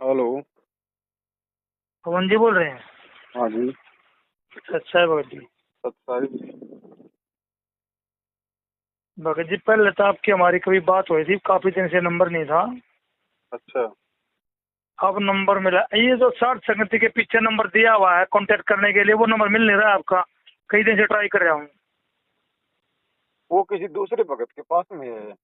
Hello. पवन जी बोल रहे हैं? हाँ जी। अच्छा है भगत जी। सत्ताईस। भगत जी पहले तो आपकी हमारी कभी बात हुई थी, काफी दिन से नंबर नहीं था। अच्छा। अब नंबर मिला। ये जो साठ संगति के पीछे नंबर दिया हुआ है कांटेक्ट करने के लिए, वो नंबर मिल नहीं रहा है आपका। कई दिन से ट्राई कर रहा हूँ। वो किसी दूसरे भगत के पास में है।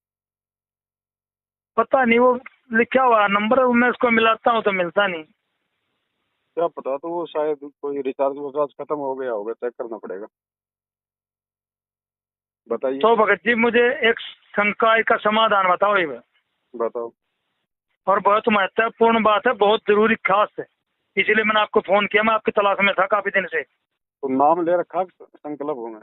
पता नहीं, वो लिखा हुआ है नंबर, मैं उसको मिलाता हूँ तो मिलता नहीं। क्या पता, तो वो शायद कोई रिचार्ज विचार्ज खत्म हो गया होगा, चेक करना पड़ेगा। बताइए। तो भगत जी मुझे एक शंका का समाधान बताओ ये। बताओ। और बहुत महत्वपूर्ण बात है, बहुत जरूरी खास है, इसीलिए मैंने आपको फोन किया। मैं आपकी तलाश में था काफी दिन से। तो नाम ले रखा संकल्प हूँ मैं।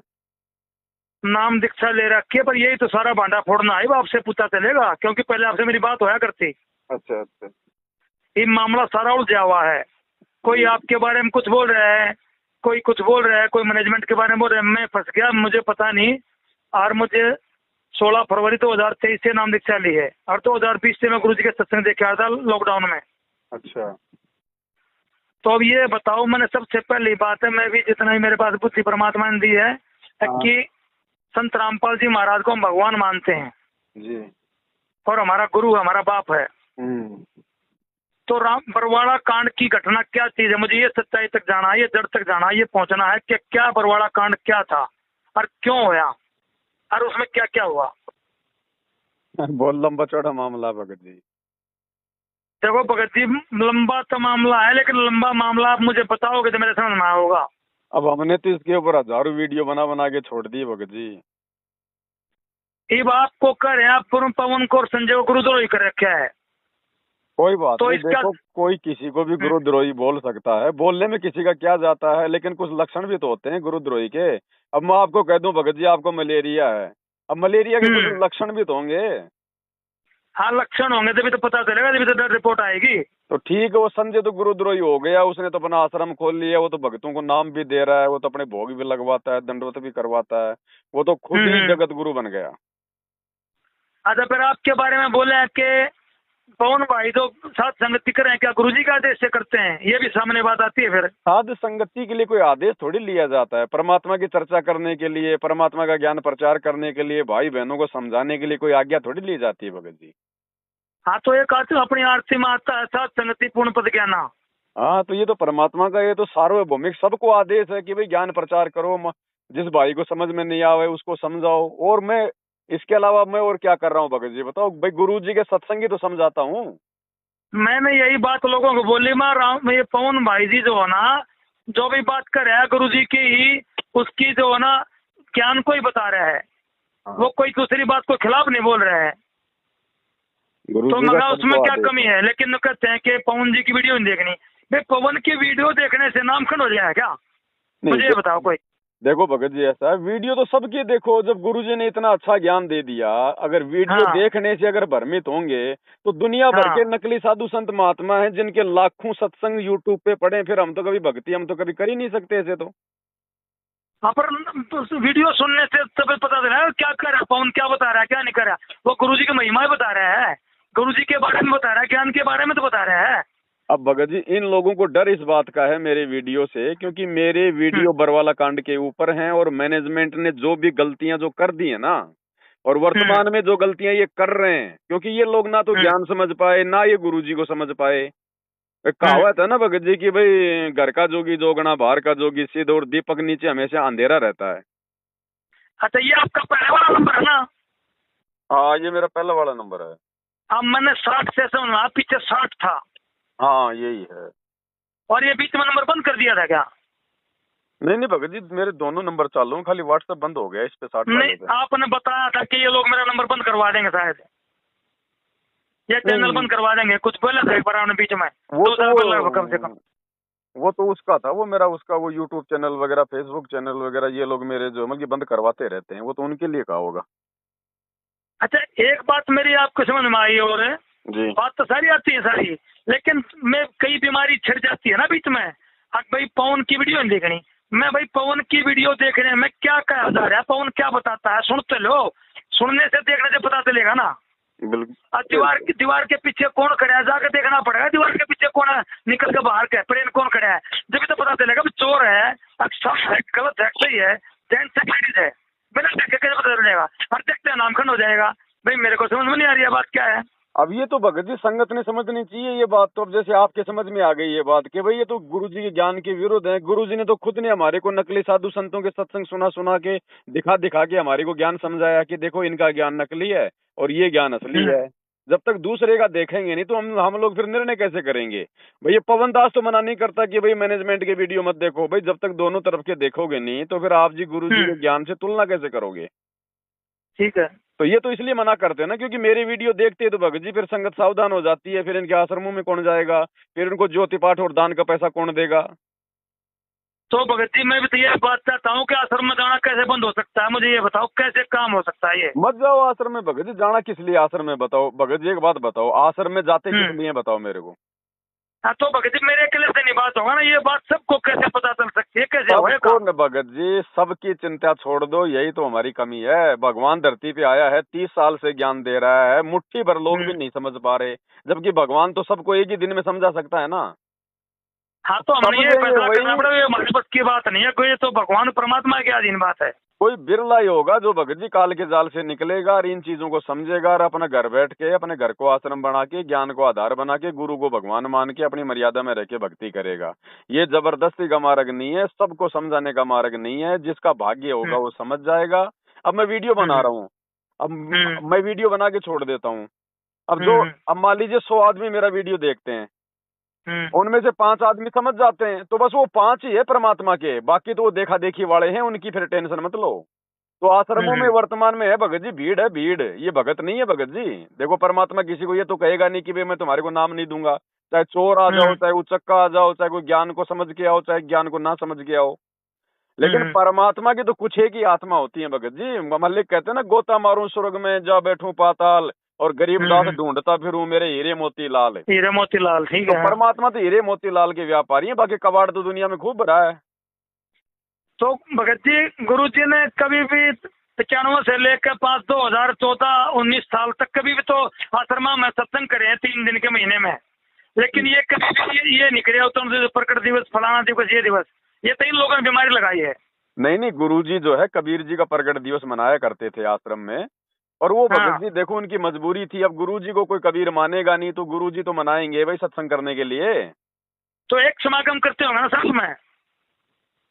नाम दीक्षा ले रखी है, पर यही तो सारा भांडा फोड़ना है। वो आपसे पूछा चलेगा, क्योंकि पहले आपसे मेरी बात होया करती। अच्छा अच्छा। ये मामला सारा उलझा हुआ है। कोई जी। आपके बारे में कुछ बोल रहा है, कोई कुछ बोल रहा है, कोई मैनेजमेंट के बारे में बोल रहा है। मैं फंस गया, मुझे पता नहीं। और मुझे 16 फरवरी 2023 से नाम दीक्षा ली है, और 2020 से मैं गुरु जी के सत्संग देखे आया था लॉकडाउन में। अच्छा। तो अब ये बताओ, मैंने सबसे पहली बात है, मैं भी जितना ही मेरे पास बुद्धि परमात्मा ने दी है हाँ कि संत रामपाल जी महाराज को हम भगवान मानते हैं, जी। और हमारा गुरु हमारा बाप है। हम्म। तो राम बरवाड़ा कांड की घटना क्या चीज है, मुझे ये सच्चाई तक जाना है, ये जड़ तक जाना है, ये पहुंचना है कि क्या बरवाड़ा कांड क्या था और क्यों होया, और उसमें क्या क्या हुआ। बहुत लंबा चौड़ा मामला भगत जी। देखो भगत जी, लंबा तो मामला है, लेकिन लंबा मामला आप मुझे बताओगे तो मेरे समझ में आएगा। अब हमने तो इसके ऊपर हजारों वीडियो बना बना के छोड़ दिए भगत जी। अब आपको कर है, आप पवन को और संजय को गुरुद्रोही कर रखा है। कोई बात तो नहीं, इसका देखो कोई किसी को भी गुरुद्रोही बोल सकता है, बोलने में किसी का क्या जाता है, लेकिन कुछ लक्षण भी तो होते हैं गुरुद्रोही के। अब मैं आपको कह दूं भगत जी आपको मलेरिया है, अब मलेरिया के कुछ लक्षण भी तो होंगे। हाँ, लक्षण होंगे तभी तो पता चलेगा, तभी तो डर रिपोर्ट आएगी। तो ठीक है, वो संजय तो गुरुद्रोही हो गया, उसने तो अपना आश्रम खोल लिया, वो तो भक्तों को नाम भी दे रहा है, वो तो अपने भोग भी लगवाता है, दंडवत भी करवाता है, वो तो खुद ही हम्म। जगत गुरु बन गया। अच्छा, फिर आपके बारे में बोले हैं कि पवन भाई तो साथ संगति कर रहे हैं, क्या गुरुजी का आदेश से करते हैं? ये भी सामने बात आती है फिर। साध संगति के लिए कोई आदेश थोड़ी लिया जाता है, परमात्मा की चर्चा करने के लिए, परमात्मा का ज्ञान प्रचार करने के लिए, भाई बहनों को समझाने के लिए कोई आज्ञा थोड़ी ली जाती है भगत जी। हाँ, तो एक आदमी अपनी आरती में आता है साथ संगति पूर्ण पद ज्ञाना। हाँ, तो ये तो परमात्मा का, ये तो सार्वभौमिक सबको आदेश है कि भाई ज्ञान प्रचार करो, जिस भाई को समझ में नहीं आवे उसको समझाओ। और मैं इसके अलावा मैं और क्या कर रहा हूँ भगत जी बताओ? भाई गुरु जी के सत्संगी तो समझाता हूँ। मैंने यही बात लोगों को बोली, मैं राम ये पवन भाई जी जो है ना, जो भी बात कर रहा है गुरु जी की ही, उसकी जो है ना ज्ञान को ही बता रहा है। हाँ। वो कोई दूसरी बात को खिलाफ नहीं बोल रहा है। गुरु तो जी का मगर उसमें सबको क्या आदेश कमी है। है? लेकिन कहते हैं कि पवन जी की वीडियो नहीं देखनी। भाई पवन की वीडियो देखने से नाम खंड हो जाएगा क्या? नहीं मुझे ये बताओ कोई। देखो भगत जी, ऐसा है, वीडियो तो सबकी देखो, जब गुरु जी ने इतना अच्छा ज्ञान दे दिया, अगर वीडियो हाँ देखने से अगर भ्रमित होंगे तो दुनिया भर हाँ के नकली साधु संत महात्मा हैं जिनके लाखों सत्संग यूट्यूब पे पड़े हैं, फिर हम तो कभी भक्ति हम तो कभी कर ही नहीं सकते ऐसे तो। हाँ, पर तो वीडियो सुनने से तब पता चला है क्या कर रहा है पवन, क्या बता रहा है क्या नहीं कर रहा है। वो गुरुजी की महिमा ही बता रहा है, गुरुजी के बारे में बता रहा है, ज्ञान के बारे में तो बता रहा है। अब भगत जी इन लोगों को डर इस बात का है मेरे वीडियो से, क्योंकि मेरे वीडियो बरवाला कांड के ऊपर हैं, और मैनेजमेंट ने जो भी गलतियां जो कर दी है ना, और हम्म वर्तमान में जो गलतियां ये कर रहे हैं, क्योंकि ये लोग ना तो हम्म ज्ञान समझ पाए ना ये गुरु जी को समझ पाए। एक हम्म। कहावत है ना भगत जी की, भाई घर का जोगी जोगना बाहर का जोगी सिद्ध, और दीपक नीचे हमेशा अंधेरा रहता है। अच्छा, ये आपका पहले वाला नंबर है ना? हाँ, ये मेरा पहला वाला नंबर है। अब मैंने 60 से समझा, पीछे 60 था, हाँ यही है। और ये बीच में नंबर बंद कर दिया था क्या? नहीं नहीं भगत जी, मेरे दोनों नंबर चालू हैं, खाली व्हाट्सएप बंद हो गया इस पे 60 नहीं, वाले पे। आपने बताया था कि ये लोग मेरा नंबर बंद करवा देंगे शायद, ये चैनल नहीं बंद करवा देंगे, कुछ बोला था एक बार आपने बीच में, वो 2 साल पहले कम से कम। तो वो तो उसका था, वो मेरा उसका वो यूट्यूब चैनल वगैरह फेसबुक चैनल वगैरह ये लोग मेरे जो मतलब कि बंद करवाते रहते हैं, वो तो उनके लिए कहा होगा। अच्छा, एक बात मेरी आपको समझ में आई, और जी। बात तो सारी आती है सारी, लेकिन मैं कई बीमारी छिड़ जाती है ना बीच में। अब भाई पवन की वीडियो नहीं देखनी, मैं भाई पवन की वीडियो देखने में क्या कहा जा रहा है, पवन क्या बताता है सुनते लो, सुनने से देखने से पता चलेगा ना। अब बिल्कुल। दीवार के पीछे कौन खड़ा है जाकर देखना पड़ेगा, दीवार के पीछे तो भगत जी संगत ने समझनी चाहिए ये बात। तो अब जैसे आपके समझ में आ गई ये बात कि भाई ये तो गुरु जी के ज्ञान के विरुद्ध है। गुरु जी ने तो खुद ने हमारे को नकली साधु संतों के सत्संग सुना सुना के दिखा दिखा के हमारे को ज्ञान समझाया कि देखो इनका ज्ञान नकली है और ये ज्ञान असली है। जब तक दूसरे का देखेंगे नहीं तो हम लोग फिर निर्णय कैसे करेंगे। भाई ये पवन दास तो मना नहीं करता कि भाई मैनेजमेंट के वीडियो मत देखो। भाई जब तक दोनों तरफ के देखोगे नहीं तो फिर आप जी गुरु जी के ज्ञान से तुलना कैसे करोगे। ठीक है। तो ये तो इसलिए मना करते हैं ना क्योंकि मेरी वीडियो देखते हैं तो भगत जी फिर संगत सावधान हो जाती है। फिर इनके आश्रमों में कौन जाएगा, फिर इनको ज्योति पाठ और दान का पैसा कौन देगा। तो भगत जी मैं भी तो ये बात चाहता हूँ कि आश्रम में जाना कैसे बंद हो सकता है, मुझे ये बताओ कैसे काम हो सकता है ये। मत जाओ आश्रम में भगत जी। जाना किस लिए आश्रम में बताओ भगत जी। एक बात बताओ, आश्रम में जाते किस लिए बताओ मेरे को। हाँ तो भगत जी मेरे अकेले से नहीं बात होगा ना, ये बात सबको कैसे पता चल सकती है, कैसे होगा। सबको भगत जी सबकी चिंता छोड़ दो, यही तो हमारी कमी है। भगवान धरती पे आया है 30 साल से ज्ञान दे रहा है, मुट्ठी भर लोग भी नहीं समझ पा रहे, जबकि भगवान तो सबको एक ही दिन में समझा सकता है ना। हाँ तो हमने ये फैसला करना पड़ेगा, ये हमारे बस की बात नहीं है कोई, तो भगवान परमात्मा की अधीन बात है। कोई बिरला ही होगा जो भगत जी काल के जाल से निकलेगा और इन चीजों को समझेगा और अपना घर बैठ के अपने घर को आश्रम बना के ज्ञान को आधार बना के गुरु को भगवान मान के अपनी मर्यादा में रह के भक्ति करेगा। ये जबरदस्ती का मार्ग नहीं है, सबको समझाने का मार्ग नहीं है। जिसका भाग्य होगा वो समझ जाएगा। अब मैं वीडियो बना रहा हूँ, अब मैं वीडियो बना के छोड़ देता हूँ। अब मान लीजिए 100 आदमी मेरा वीडियो देखते हैं, उनमें से 5 आदमी समझ जाते हैं तो बस वो 5 ही है परमात्मा के, बाकी तो वो देखा देखी वाले हैं, उनकी फिर टेंशन मत लो। तो आश्रमों में वर्तमान में है भगत जी भीड़ है, भीड़। ये भगत नहीं है भगत जी। देखो परमात्मा किसी को ये तो कहेगा नहीं कि भाई मैं तुम्हारे को नाम नहीं दूंगा, चाहे चोर आ जाओ, चाहे उचक्का आ जाओ, चाहे कोई ज्ञान को समझ के आओ, चाहे ज्ञान को ना समझ के आओ। लेकिन परमात्मा की तो कुछ एक ही आत्मा होती है भगत जी। मल्लिक कहते हैं ना, गोता मारूं स्वर्ग में जा बैठूं पाताल और गरीब दास ढूंढता फिरूं मेरे हीरे मोती लाल। हीरे मोती लाल, ठीक तो है। परमात्मा तो हीरे मोती लाल के व्यापारी है, बाकी कबाड़ तो दुनिया में खूब भरा है। तो भगत जी गुरु जी ने कभी भी 95 से लेकर 5 2014-19 साल तक कभी भी तो आश्रमा में सत्संग करे हैं 3 दिन के महीने में, लेकिन ये कभी भी ये नहीं करे उत्तम से प्रकट दिवस फलाना दिवस ये दिवस, ये तो इन लोगों ने बीमारी लगाई है। नहीं गुरुजी जो है कबीर जी का प्रकट दिवस मनाया करते थे आश्रम में, और वो भगत जी देखो उनकी मजबूरी थी। अब गुरुजी को कोई कबीर मानेगा नहीं तो गुरुजी तो मनाएंगे भाई सत्संग करने के लिए। तो एक समागम करते होंगे ना साल में।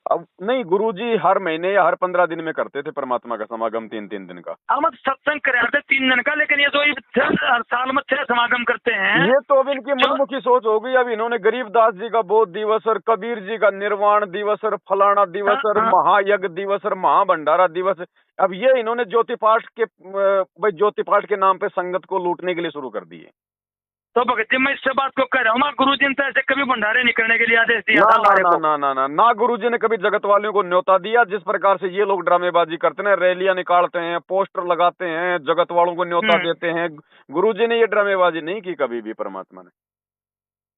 अब नहीं, गुरुजी हर महीने या हर 15 दिन में करते थे परमात्मा का समागम 3-3 दिन का। हम सत्संग करे थे 3 दिन का, लेकिन ये तो हर साल में 6 समागम करते हैं। ये तो अब इनकी मनमुखी सोच हो गई। अब इन्होंने गरीबदास जी का बोध दिवस और कबीर जी का निर्वाण दिवस और फलाना दिवस और महायज्ञ दिवस और महाभंडारा दिवस, अब ये इन्होंने ज्योति पाठ के भाई ज्योति पाठ के नाम पे संगत को लूटने के लिए शुरू कर दिए। तो भगत जी मैं इस बात को कह रहा हूँ, गुरु जी ने ऐसे कभी भंडारे नहीं करने के लिए आदेश दिया था हमारे को। ना गुरु जी ने कभी जगत वालों को न्योता दिया। जिस प्रकार से ये लोग ड्रामेबाजी करते हैं, रैलियां निकालते हैं, पोस्टर लगाते हैं, जगत वालों को न्योता देते हैं, गुरु जी ने ये ड्रामेबाजी नहीं की कभी भी परमात्मा ने।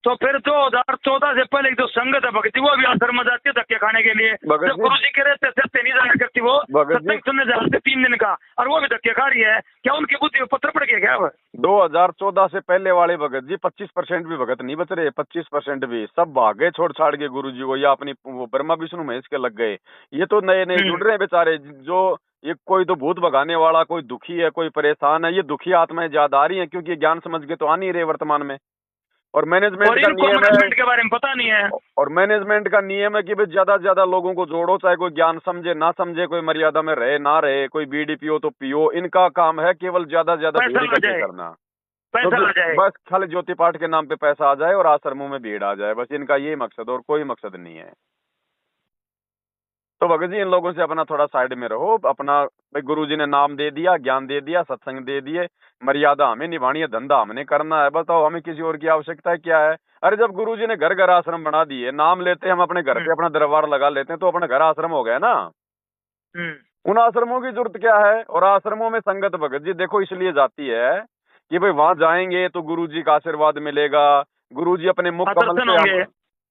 तो फिर 2014 से पहले जो संगत है भक्ति वो भी आश्रम में जाती है धक्के खाने के लिए। जब गुरु जी कह रहे थे सत्य नहीं जाया करती, वो सत्संग सुनने जा रहे थे 3 दिन का और वो भी धक्के खा रही है। क्या उनकी बुद्धि पत्थर पड़ गया क्या? 2014 से पहले वाले भगत जी 25% भी भगत नहीं बच रहे। 25% भी सब भागे छोड़ छाड़ के गुरु जी को, या अपनी वो ब्रह्मा विष्णु महेश के लग गए। ये तो नए नए जुड़ रहे हैं बेचारे। जो ये कोई तो भूत भगाने वाला, कोई दुखी है, कोई परेशान है, ये दुखी आत्माएं ज्यादा आ रही है क्योंकि ज्ञान समझ के तो आ नहीं रहे वर्तमान में। और मैनेजमेंट का नियम है के बारे में पता नहीं है, और मैनेजमेंट का नियम है कि भाई ज्यादा से ज्यादा लोगों को जोड़ो, चाहे कोई ज्ञान समझे ना समझे, कोई मर्यादा में रहे ना रहे, कोई बीड़ी पियो तो पियो। इनका काम है केवल ज्यादा से ज्यादा भीड़ इकट्ठी करना। तो बस खाली ज्योति पाठ के नाम पे पैसा आ जाए और आश्रमों में भीड़ आ जाए, बस इनका यही मकसद और कोई मकसद नहीं है। तो भगत जी इन लोगों से अपना थोड़ा साइड में रहो। अपना भाई गुरु जी ने नाम दे दिया, ज्ञान दे दिया, सत्संग दे दिए, मर्यादा हमें निभानी है, धंधा हमने करना है। बताओ हमें किसी और की आवश्यकता है क्या है? अरे जब गुरु जी ने घर घर आश्रम बना दिए, नाम लेते हम अपने घर पे अपना दरबार लगा लेते हैं तो अपना घर आश्रम हो गया ना। उन आश्रमों की जरूरत क्या है? और आश्रमों में संगत भगत जी देखो इसलिए जाती है कि भाई वहां जाएंगे तो गुरु जी का आशीर्वाद मिलेगा। गुरु जी अपने मुख कमल से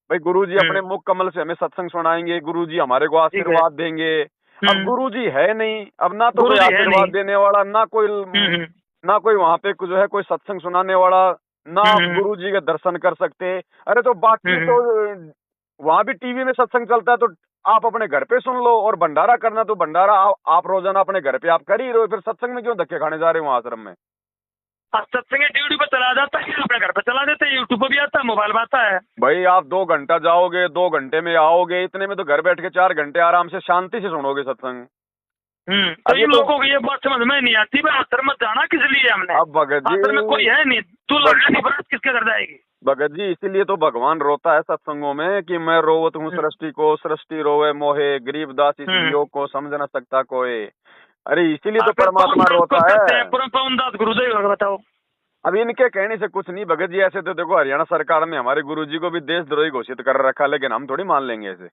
भाई गुरु जी अपने मुख कमल से हमें सत्संग सुनाएंगे, गुरु जी हमारे को आशीर्वाद देंगे। अब गुरु जी है नहीं, अब ना तो कोई आशीर्वाद देने वाला, ना कोई वहां पे जो है कोई सत्संग सुनाने वाला, ना गुरु जी के दर्शन कर सकते। अरे तो बाकी तो वहां भी टीवी में सत्संग चलता है तो आप अपने घर पे सुन लो, और भंडारा करना तो भंडारा आप रोजाना अपने घर पे आप कर ही रहे हो, फिर सत्संग में क्यों धक्के खाने जा रहे हो आश्रम में? सत्संग ड्यूटी पे चला जाता है, अपने घर पे चला देते हैं, यूट्यूब पे भी आता है, मोबाइल में आता है। भाई आप 2 घंटा जाओगे, 2 घंटे में आओगे, इतने में तो घर बैठ के 4 घंटे आराम से शांति से सुनोगे सत्संग। तो इन लोगों को ये बात समझ में नहीं आती, भाई आश्रम में जाना किस लिए हमने? अब भगत जी, आश्रम में कोई है नहीं, तू लड़ने की बात किसके कर जाएगी? भगत जी इसीलिए तो भगवान रोता है सत्संगों में कि मैं रोवत हूँ सृष्टि को, सृष्टि रोवे मोहे, गरीबदास इस योग को समझ न सकता कोई। अरे इसीलिए तो परमात्मा रोता है। पवनदास गुरुदेव बताओ। अब इनके कहने से कुछ नहीं भगत जी, ऐसे तो देखो हरियाणा सरकार ने हमारे गुरुजी को भी देशद्रोही घोषित कर रखा, लेकिन हम थोड़ी मान लेंगे ऐसे।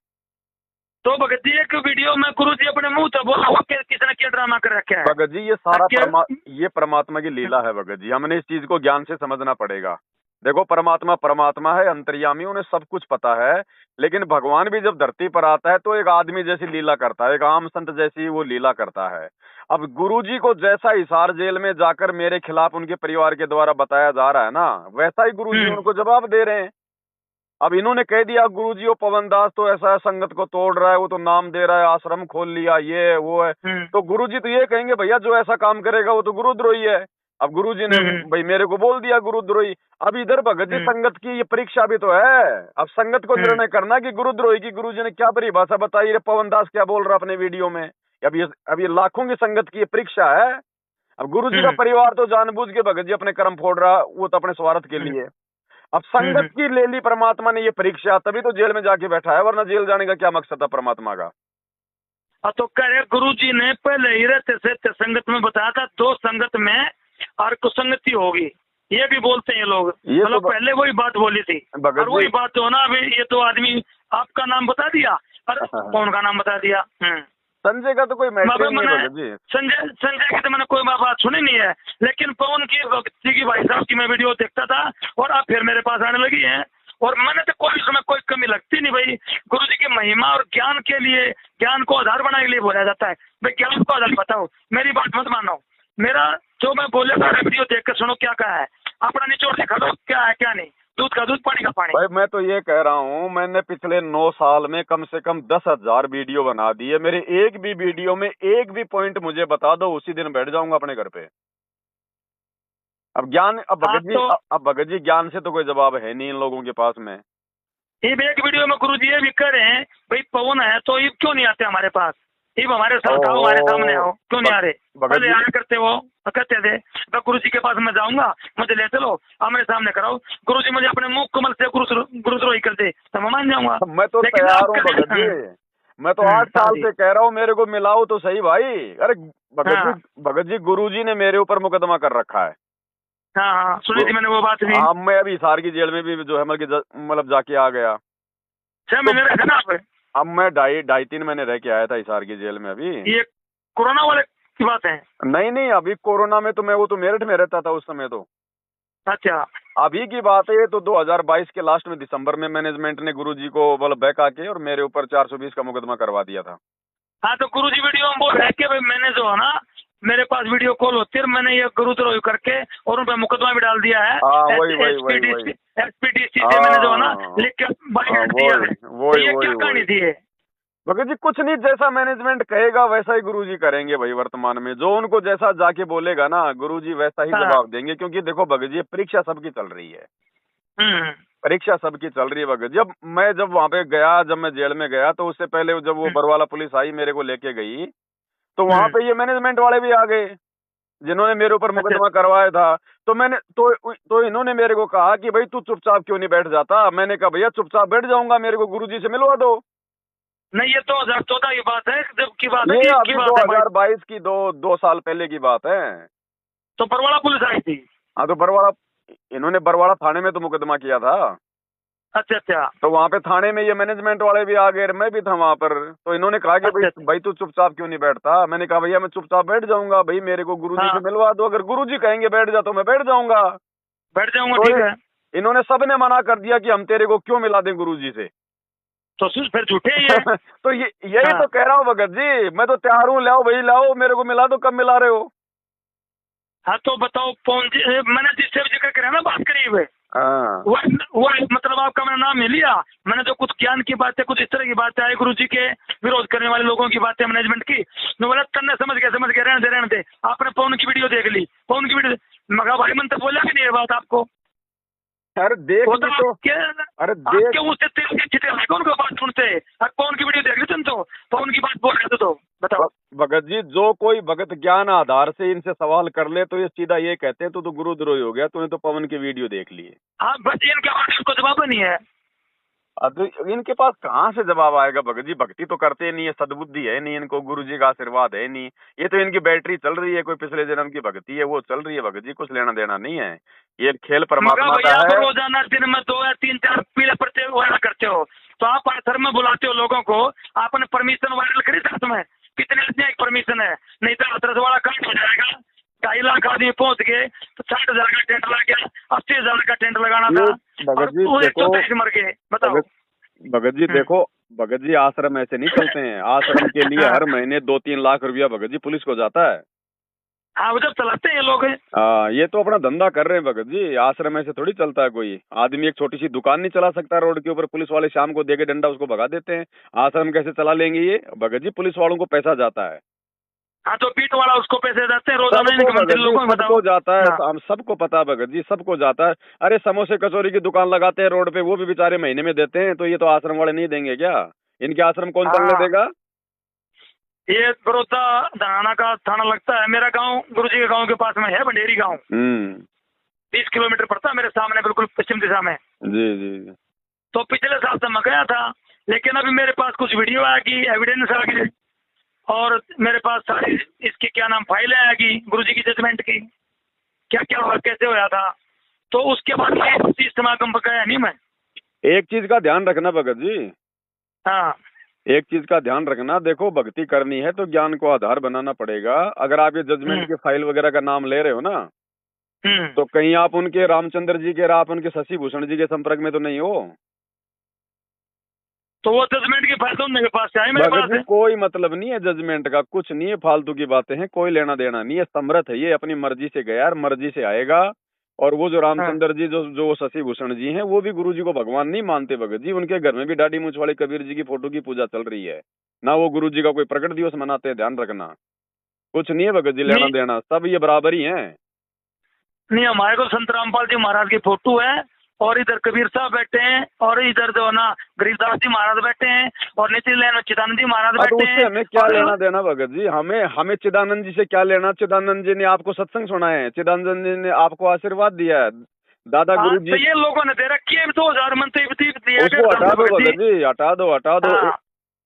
तो भगत जी एक वीडियो में गुरुजी अपने मुंह से बोला हुआ किसने क्या ड्रामा कर रखा है? भगत जी ये सारा ये परमात्मा की लीला है भगत जी, हमने इस चीज को ज्ञान से समझना पड़ेगा। देखो परमात्मा परमात्मा है, अंतर्यामी, उन्हें सब कुछ पता है, लेकिन भगवान भी जब धरती पर आता है तो एक आदमी जैसी लीला करता है, एक आम संत जैसी वो लीला करता है। अब गुरुजी को जैसा हिसार जेल में जाकर मेरे खिलाफ उनके परिवार के द्वारा बताया जा रहा है ना, वैसा ही गुरुजी उनको जवाब दे रहे हैं। अब इन्होंने कह दिया गुरुजी वो पवनदास तो ऐसा संगत को तोड़ रहा है, वो तो नाम दे रहा है, आश्रम खोल लिया, ये वो है, तो गुरुजी तो ये कहेंगे भैया जो ऐसा काम करेगा वो तो गुरुद्रोही है। अब गुरुजी ने भाई मेरे को बोल दिया गुरुद्रोही। अब इधर भगत जी संगत की ये परीक्षा भी तो है, अब संगत को निर्णय करना कि गुरुद्रोही की गुरुजी ने क्या परिभाषा बताई, रे पवनदास क्या बोल रहा अपने वीडियो में। अब ये लाखों की संगत की ये परीक्षा है। अब गुरुजी का परिवार तो जानबूझ के भगत जी अपने कर्म फोड़ रहा, वो तो अपने स्वार्थ के लिए। अब संगत की ले ली परमात्मा ने ये परीक्षा, तभी तो जेल में जाके बैठा है, वरना जेल जाने का क्या मकसद था परमात्मा का? तो कह गुरुजी ने पहले ही रहते से संगत में बताया था, 2 संगत में और कुसंगति होगी, ये भी बोलते हैं लोग। मतलब तो पहले वही बात बोली थी, और वही बात तो ना अभी ये तो आदमी आपका नाम बता दिया और कौन का नाम बता दिया। संजय का तो कोई मैटर नहीं है जी। संजय की तो मैंने कोई बात सुनी नहीं है, लेकिन पवन की भक्ति की भाई साहब की मैं वीडियो देखता था और आप फिर मेरे पास आने लगी हैं, और मैंने तो कोई उसमें कोई कमी लगती नहीं। भाई गुरु जी की महिमा और ज्ञान के लिए, ज्ञान को आधार बनाने के लिए बोला जाता है। भाई ज्ञान को आधार बताओ, मेरी बात मत मानो, मेरा जो मैं बोले सारा वीडियो देख कर सुनो क्या कहा है, अपना निचोड़ दिखा दो क्या है क्या नहीं, दूध का दूध पानी का पानी। भाई मैं तो ये कह रहा हूँ, मैंने पिछले 9 साल में कम से कम 10,000 वीडियो बना दी है, मेरे एक भी वीडियो में एक भी पॉइंट मुझे बता दो, उसी दिन बैठ जाऊंगा अपने घर पे। अब ज्ञान, अब भगत जी ज्ञान से तो कोई जवाब है नहीं इन लोगों के पास में। ये एक वीडियो में गुरु जी ये भी कह रहे हैं भाई पवन है तो ये क्यों नहीं आते हमारे पास, ये हमारे साथ आओ, हमारे सामने आओ, क्यों नहीं आ रहे? पहले आया करते वो कहते थे मैं गुरु जी के पास मैं जाऊंगा, मुझे ले चलो, मेरे सामने कराओ, गुरु जी मुझे अपने मुख कमल से गुरुद्रोही कर दे तो मैं मान जाऊंगा। मैं तो तैयार हूँ भगत जी, मैं तो 8 साल से कह रहा हूँ मेरे को मिलाओ तो सही भाई। अरे भगत जी गुरु जी ने मेरे ऊपर मुकदमा कर रखा है। हाँ सुनी थी मैंने वो बात भी। हाँ मैं अभी हिसार की जेल में भी जो है मतलब जाके आ गया। 6 महीने रहे ना आप? अब मैं 2.5-3 महीने रह के आया था हिसार की जेल में। अभी ये कोरोना वाले की बात है? नहीं अभी कोरोना में तो मैं वो तो मेरठ में रहता था उस समय तो। अच्छा अभी की बात है तो 2022 के लास्ट में दिसंबर में मैनेजमेंट ने गुरुजी को मतलब बैक आके और मेरे ऊपर 420 का मुकदमा करवा दिया था। हाँ तो गुरुजी वीडियो में बोल रहे कि भाई मैंने जो है ना मेरे पास वीडियो कॉल होती है, मैंने ये गुरुद्रोही करके और उन पर मुकदमा भी डाल दिया है। एसपीडीसी से मैंने जो है ना लिख के दिया है। ये क्या कहानी थी? भगत जी कुछ नहीं, जैसा मैनेजमेंट कहेगा वैसा ही गुरुजी करेंगे भाई। वर्तमान में जो उनको जैसा जाके बोलेगा ना गुरुजी वैसा ही जवाब देंगे, क्योंकि देखो भगत जी परीक्षा सबकी चल रही है, परीक्षा सबकी चल रही है भगत जी। जब वहाँ पे गया, जब मैं जेल में गया तो उससे पहले जब वो बरवाला पुलिस आई मेरे को लेके गई तो वहाँ पे ये मैनेजमेंट वाले भी आ गए जिन्होंने मेरे ऊपर मुकदमा करवाया था। तो मैंने तो इन्होंने मेरे को कहा कि भाई तू चुपचाप क्यों नहीं बैठ जाता। मैंने कहा भैया चुपचाप बैठ जाऊंगा, मेरे को गुरुजी से मिलवा दो। नहीं ये 2014 की बात है, जब की बात है? ये अभी 2022 की 2 साल पहले की बात है। तो बरवाड़ा पुलिस आई थी? हाँ तो इन्होंने बरवाड़ा थाने में तो मुकदमा किया था। अच्छा तो वहाँ पे थाने में ये मैनेजमेंट वाले भी आ गए, मैं भी था वहाँ पर। तो इन्होंने कहा कि भाई तू चुपचाप क्यों नहीं बैठता। मैंने कहा भैया मैं चुपचाप बैठ जाऊंगा, भाई मेरे को गुरुजी से मिलवा दो, अगर गुरुजी कहेंगे बैठ जा तो मैं बैठ जाऊंगा। ठीक है। इन्होंने सबने मना कर दिया कि हम तेरे को क्यों मिला दें गुरुजी से। तो फिर झूठे ही है। तो यही तो कह रहा हूँ भगत जी, मैं तो तैयार हूँ, लाओ भाई लाओ, मेरे को मिला दो। कब मिला रहे हो? हाँ तो बताओ मैंने जिससे भी जिक्र करा ना बात करी हुए वो मतलब आपका मैंने नाम ही लिया। मैंने जो कुछ ज्ञान की बातें, कुछ इस तरह की बातें आई, गुरुजी के विरोध करने वाले लोगों की बातें, मैनेजमेंट की, मैं बोला तन्ने समझ गया रहने दे। आपने पवन की वीडियो देख ली, पवन की वीडियो मगा भाई मन तो बोला भी नहीं ये बात आपको। अरे देख वो ली तो तो, अरे देख, आपके मुँह से तेल के छिटे कौन को बात सुनते हैं? कौन की वीडियो देख रहे तुम तो उनकी बात बोल रहे थे तो बताओ। भगत जी जो कोई भगत ज्ञान आधार से इनसे सवाल कर ले तो ये सीधा ये कहते हैं तो गुरुद्रोही हो गया, तूने तो पवन की वीडियो देख ली है। हाँ बस इनके बात को जवाब नहीं है। अब इनके पास कहाँ से जवाब आएगा भगत जी, भक्ति तो करते नहीं है, सद्बुद्धि है नहीं इनको, गुरु जी का आशीर्वाद है नहीं, ये तो इनकी बैटरी चल रही है, कोई पिछले जन्म की भक्ति है वो चल रही है भगत जी, कुछ लेना देना नहीं है, ये खेल परमात्मा का भैया है। रोजाना दिन में 2 या 3 4 पीले पड़ते वायरल करते हो, तो आप आश्रम में बुलाते हो लोगों को, आपने परमिशन वायरल करी साथ में? कितने एक परमिशन है? नहीं तो हाथरस वाला कांड हो जाएगा। 2.5 लाख आदमी पहुंच गए तो 60,000 का टेंट लग गया, 80,000 का टेंट लगाना था और पूरे 24 मर गए। बताओ भगत जी देखो, भगत जी आश्रम ऐसे नहीं चलते हैं, आश्रम के लिए हर महीने 2-3 लाख रुपया भगत जी पुलिस को जाता है। हाँ वो जब चलाते हैं ये लोग। ये तो अपना धंधा कर रहे हैं भगत जी, आश्रम ऐसे थोड़ी चलता है। कोई आदमी एक छोटी सी दुकान नहीं चला सकता रोड के ऊपर, पुलिस वाले शाम को देके डंडा उसको भगा देते हैं। आश्रम कैसे चला लेंगे ये भगत जी, पुलिस वालों को पैसा जाता है। हाँ तो पीठ वाला उसको पैसे देते हैं रोजाना लोगों को, सबको जाता है, हम सबको पता है भगत जी, सबको जाता है। अरे समोसे कचौरी की दुकान लगाते हैं रोड पे, वो भी बेचारे महीने में देते हैं, तो ये तो आश्रम वाले नहीं देंगे क्या? इनके आश्रम कौन चलने देगा? ये बड़ौदा धनाना का थाना लगता है। मेरा गांव गुरुजी के गांव के पास में है, बंडेरी गांव। 30 किलोमीटर पड़ता है मेरे सामने, बिल्कुल पश्चिम दिशा में। जी जी। तो पिछले साल से मैं गया था, लेकिन अभी मेरे पास कुछ वीडियो आएगी, एविडेंस आ गई, और मेरे पास सारी इसकी क्या नाम फाइलें आएगी गुरुजी की जजमेंट की, क्या क्या हुआ, कैसे होया था। तो उसके बाद में इस समागम पर गया नहीं मैं। एक चीज का ध्यान रखना भगत जी, हाँ एक चीज का ध्यान रखना, देखो भक्ति करनी है तो ज्ञान को आधार बनाना पड़ेगा। अगर आप ये जजमेंट के फाइल वगैरह का नाम ले रहे हो ना, तो कहीं आप उनके रामचंद्र जी के, आप उनके शशि भूषण जी के संपर्क में तो नहीं हो? तो वो जजमेंट की फाइल उनके पास से आई मेरे पास है। कोई मतलब नहीं है जजमेंट का, कुछ नहीं है, फालतू की बातें हैं, कोई लेना देना नहीं है। समर्थ है ये, अपनी मर्जी से गया और मर्जी से आएगा। और वो जो रामचंद्र जी जो शशि भूषण जी हैं, वो भी गुरु जी को भगवान नहीं मानते भगत जी। उनके घर में भी दाढ़ी मूंछ वाले कबीर जी की फोटो की पूजा चल रही है ना, वो गुरु जी का कोई प्रकट दिवस मनाते हैं, ध्यान रखना। कुछ नहीं है भगत जी लेना देना, सब ये बराबर ही है। नहीं, हमारे को संत रामपाल जी महाराज की फोटो है, और इधर कबीर साहब बैठे हैं, और इधर जो है ना गरीबदास जी महाराज बैठे हैं, और नीचे लेन में चिदानंद जी महाराज बैठे हैं। हमें क्या लेना देना भगत जी, हमें चिदानंद जी से क्या लेना? चिदानंद जी ने आपको सत्संग सुनाए हैं, चिदानंद जी ने आपको आशीर्वाद दिया है, दादा गुरु जी। तो ये लोगों ने दे रखी है 2000 मन तो हटा दो भगत जी, हटा दो।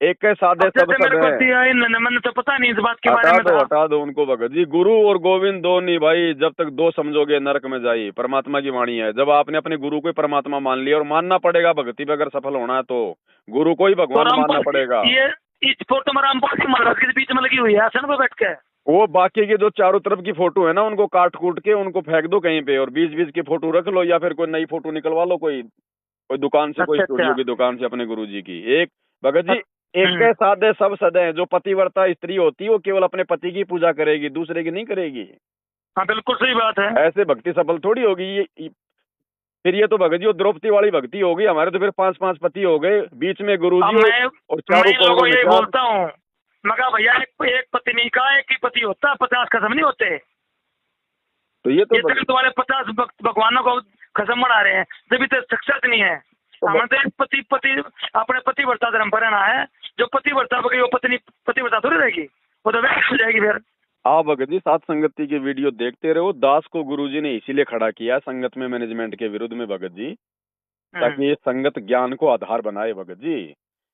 एक के साधे सब मैंने तो पता नहीं इस बात के बारे में। हटा दो उनको भगत जी। गुरु और गोविंद दो नहीं भाई, जब तक दो समझोगे नरक में जाई, परमात्मा की वाणी है। जब आपने अपने गुरु को ही परमात्मा मान लिया, और मानना पड़ेगा भक्ति में अगर सफल होना है तो गुरु को ही भगवान मानना पड़ेगा। ये इस फोटो में रामपाल जी महाराज के बीच में लगी हुई है आसन पे बैठ के। वो बाकी के जो चारों तरफ की फोटो है ना, उनको काट कूट के उनको फेंक दो कहीं पे, और बीच बीच की फोटो रख लो, या फिर कोई नई फोटो निकलवा लो कोई दुकान से, कोई स्टूडियो की दुकान से अपने गुरु जी की। एक भगत जी, एक के साधे सब सदे। जो पतिव्रता स्त्री होती है वो केवल अपने पति की पूजा करेगी, दूसरे की नहीं करेगी। हाँ बिल्कुल सही बात है। ऐसे भक्ति सफल थोड़ी होगी ये। फिर ये तो भगत जी द्रौपदी वाली भक्ति होगी। हमारे तो फिर 5-5 पति हो गए, बीच में गुरु जी और चारों लोगों यही बोलता हूँ, मगर भैया एक पत्नी का एक ही पति होता, 50 खसम नहीं होते। तो ये तो वाले 50 भगवानों को खसम बना रहे हैं, जब तो सक्सेस नहीं है। हमें तो पति अपने पतिव्रता धर्म पर रहना है। जो पतिव्रता हो गई वो पतिव्रता थोड़ी रहेगी, वो तो वैसे हो जाएगी। फिर आप भगत जी साथ संगति की वीडियो देखते रहो। दास को गुरुजी ने इसीलिए खड़ा किया संगत में मैनेजमेंट के विरुद्ध में भगत जी, ताकि ये संगत ज्ञान को आधार बनाए भगत जी।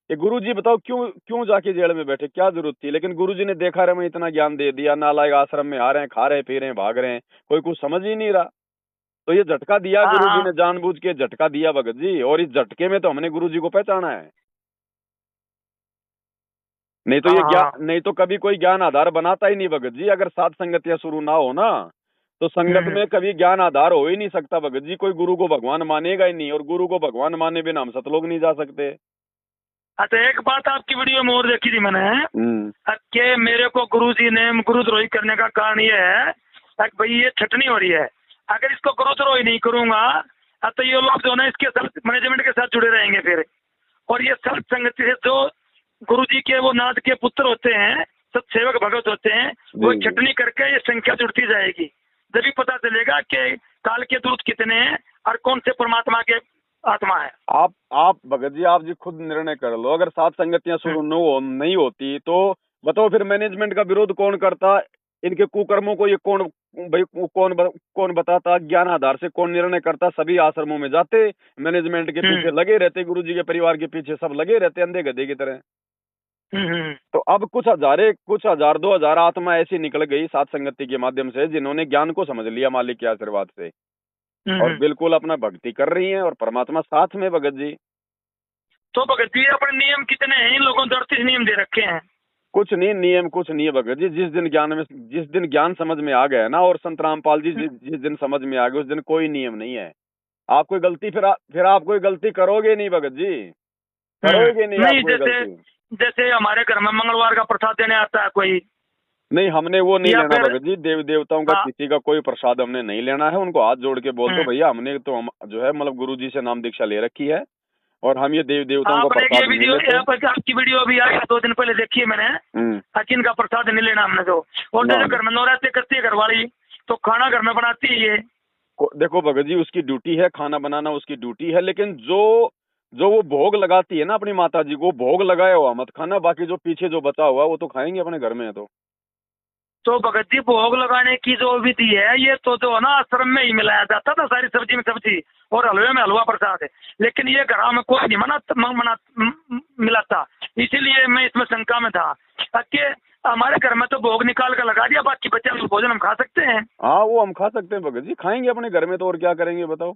ये गुरुजी बताओ क्यों जाके जेल में बैठे, क्या जरूरत थी? लेकिन गुरुजी ने देखा रहे मैं इतना ज्ञान दे दिया, नालायक आश्रम में आ रहे हैं, खा रहे हैं, पी रहे हैं, भाग रहे हैं, कोई कुछ समझ ही नहीं रहा। तो ये झटका दिया गुरुजी ने, जानबूझ के झटका दिया भगत जी। और इस झटके में तो हमने गुरुजी को पहचाना है, नहीं तो नहीं तो कभी कोई ज्ञान आधार बनाता ही नहीं भगत जी। अगर साथ संगतियां शुरू ना हो ना, तो संगत में कभी ज्ञान आधार हो ही नहीं सकता भगत जी। कोई गुरु को भगवान मानेगा ही नहीं, और गुरु को भगवान माने बिना हम सतलोक नहीं जा सकते। अच्छा, एक बात आपकी वीडियो में और देखी थी मैंने कि मेरे को गुरुजी ने गुरुद्रोही करने का कारण ये है भाई, ये छटनी हो रही है। अगर इसको गुरुद्रोही नहीं करूंगा तो ये लोग जो ना इसके साथ मैनेजमेंट के साथ जुड़े रहेंगे फिर। और ये सत संगति से जो गुरुजी के वो नाथ के पुत्र होते हैं, सत्सेवक भगत होते हैं, वो छटनी करके ये संख्या जुड़ती जाएगी। जब भी पता चलेगा कि काल के दूत कितने हैं और कौन से परमात्मा के आत्मा है। आप भगत जी, आप जी खुद निर्णय कर लो। अगर सात संगतियां शुरू नहीं होती तो बताओ फिर मैनेजमेंट का विरोध कौन करता? इनके कुकर्मों को ये कौन भाई कौन बताता? ज्ञान आधार से कौन निर्णय करता? सभी आश्रमों में जाते, मैनेजमेंट के पीछे लगे रहते, गुरुजी के परिवार के पीछे सब लगे रहते अंधे गधे की तरह। तो अब कुछ हजार 2000 आत्मा ऐसी निकल गई सात संगति के माध्यम से जिन्होंने ज्ञान को समझ लिया मालिक के आशीर्वाद से, और बिल्कुल अपना भक्ति कर रही हैं और परमात्मा साथ में। भगत जी तो भगत जी अपने नियम कितने हैं? इन लोगों ने 38 नियम दे रखे हैं। कुछ नहीं, नियम कुछ नहीं है भगत जी। जिस दिन ज्ञान समझ में आ गया ना, और संत रामपाल जी जिस दिन समझ में आ गए उस दिन कोई नियम नहीं है। आप कोई गलती फिर आप कोई गलती करोगे नहीं भगत जी, करोगे नहीं आप कोई गलती। जैसे हमारे घर में मंगलवार का प्रसाद देने आता है कोई, नहीं हमने वो नहीं लेना भगत जी। देवी देवताओं का किसी का कोई प्रसाद हमने नहीं लेना है। उनको हाथ जोड़ के बोल दो भैया हमने तो जो है मतलब गुरु जी से नाम दीक्षा ले रखी है और हम ये देवी देवताओं का प्रसाद नहीं लेते। आपकी वीडियो अभी आई 2 दिन पहले देखी है मैंने, अचिन का प्रसाद नहीं लेना हमने तो। और जैसे घर में नवरात्रि करती है घरवाली तो खाना घर में बनाती है ये। देखो भगत जी उसकी ड्यूटी है, खाना बनाना उसकी ड्यूटी है, लेकिन जो वो भोग लगाती है ना अपनी माता जी को, भोग लगाया हुआ मत खाना, बाकी जो पीछे जो बचा हुआ वो तो खाएंगे अपने घर में। तो भगत जी भोग लगाने की जो विधि है ये तो जो ना आश्रम में ही मिलाया जाता था, सारी सब्जी में सब्जी और हलवे में हलवा प्रसाद है, लेकिन ये घर में कोई नहीं मिलाता। इसीलिए मैं इसमें शंका में था कि हमारे घर में तो भोग निकाल कर लगा दिया, बाकी बच्चे भोजन हम खा सकते हैं। हाँ वो हम खा सकते हैं भगत जी, खाएंगे अपने घर में तो और क्या करेंगे बताओ।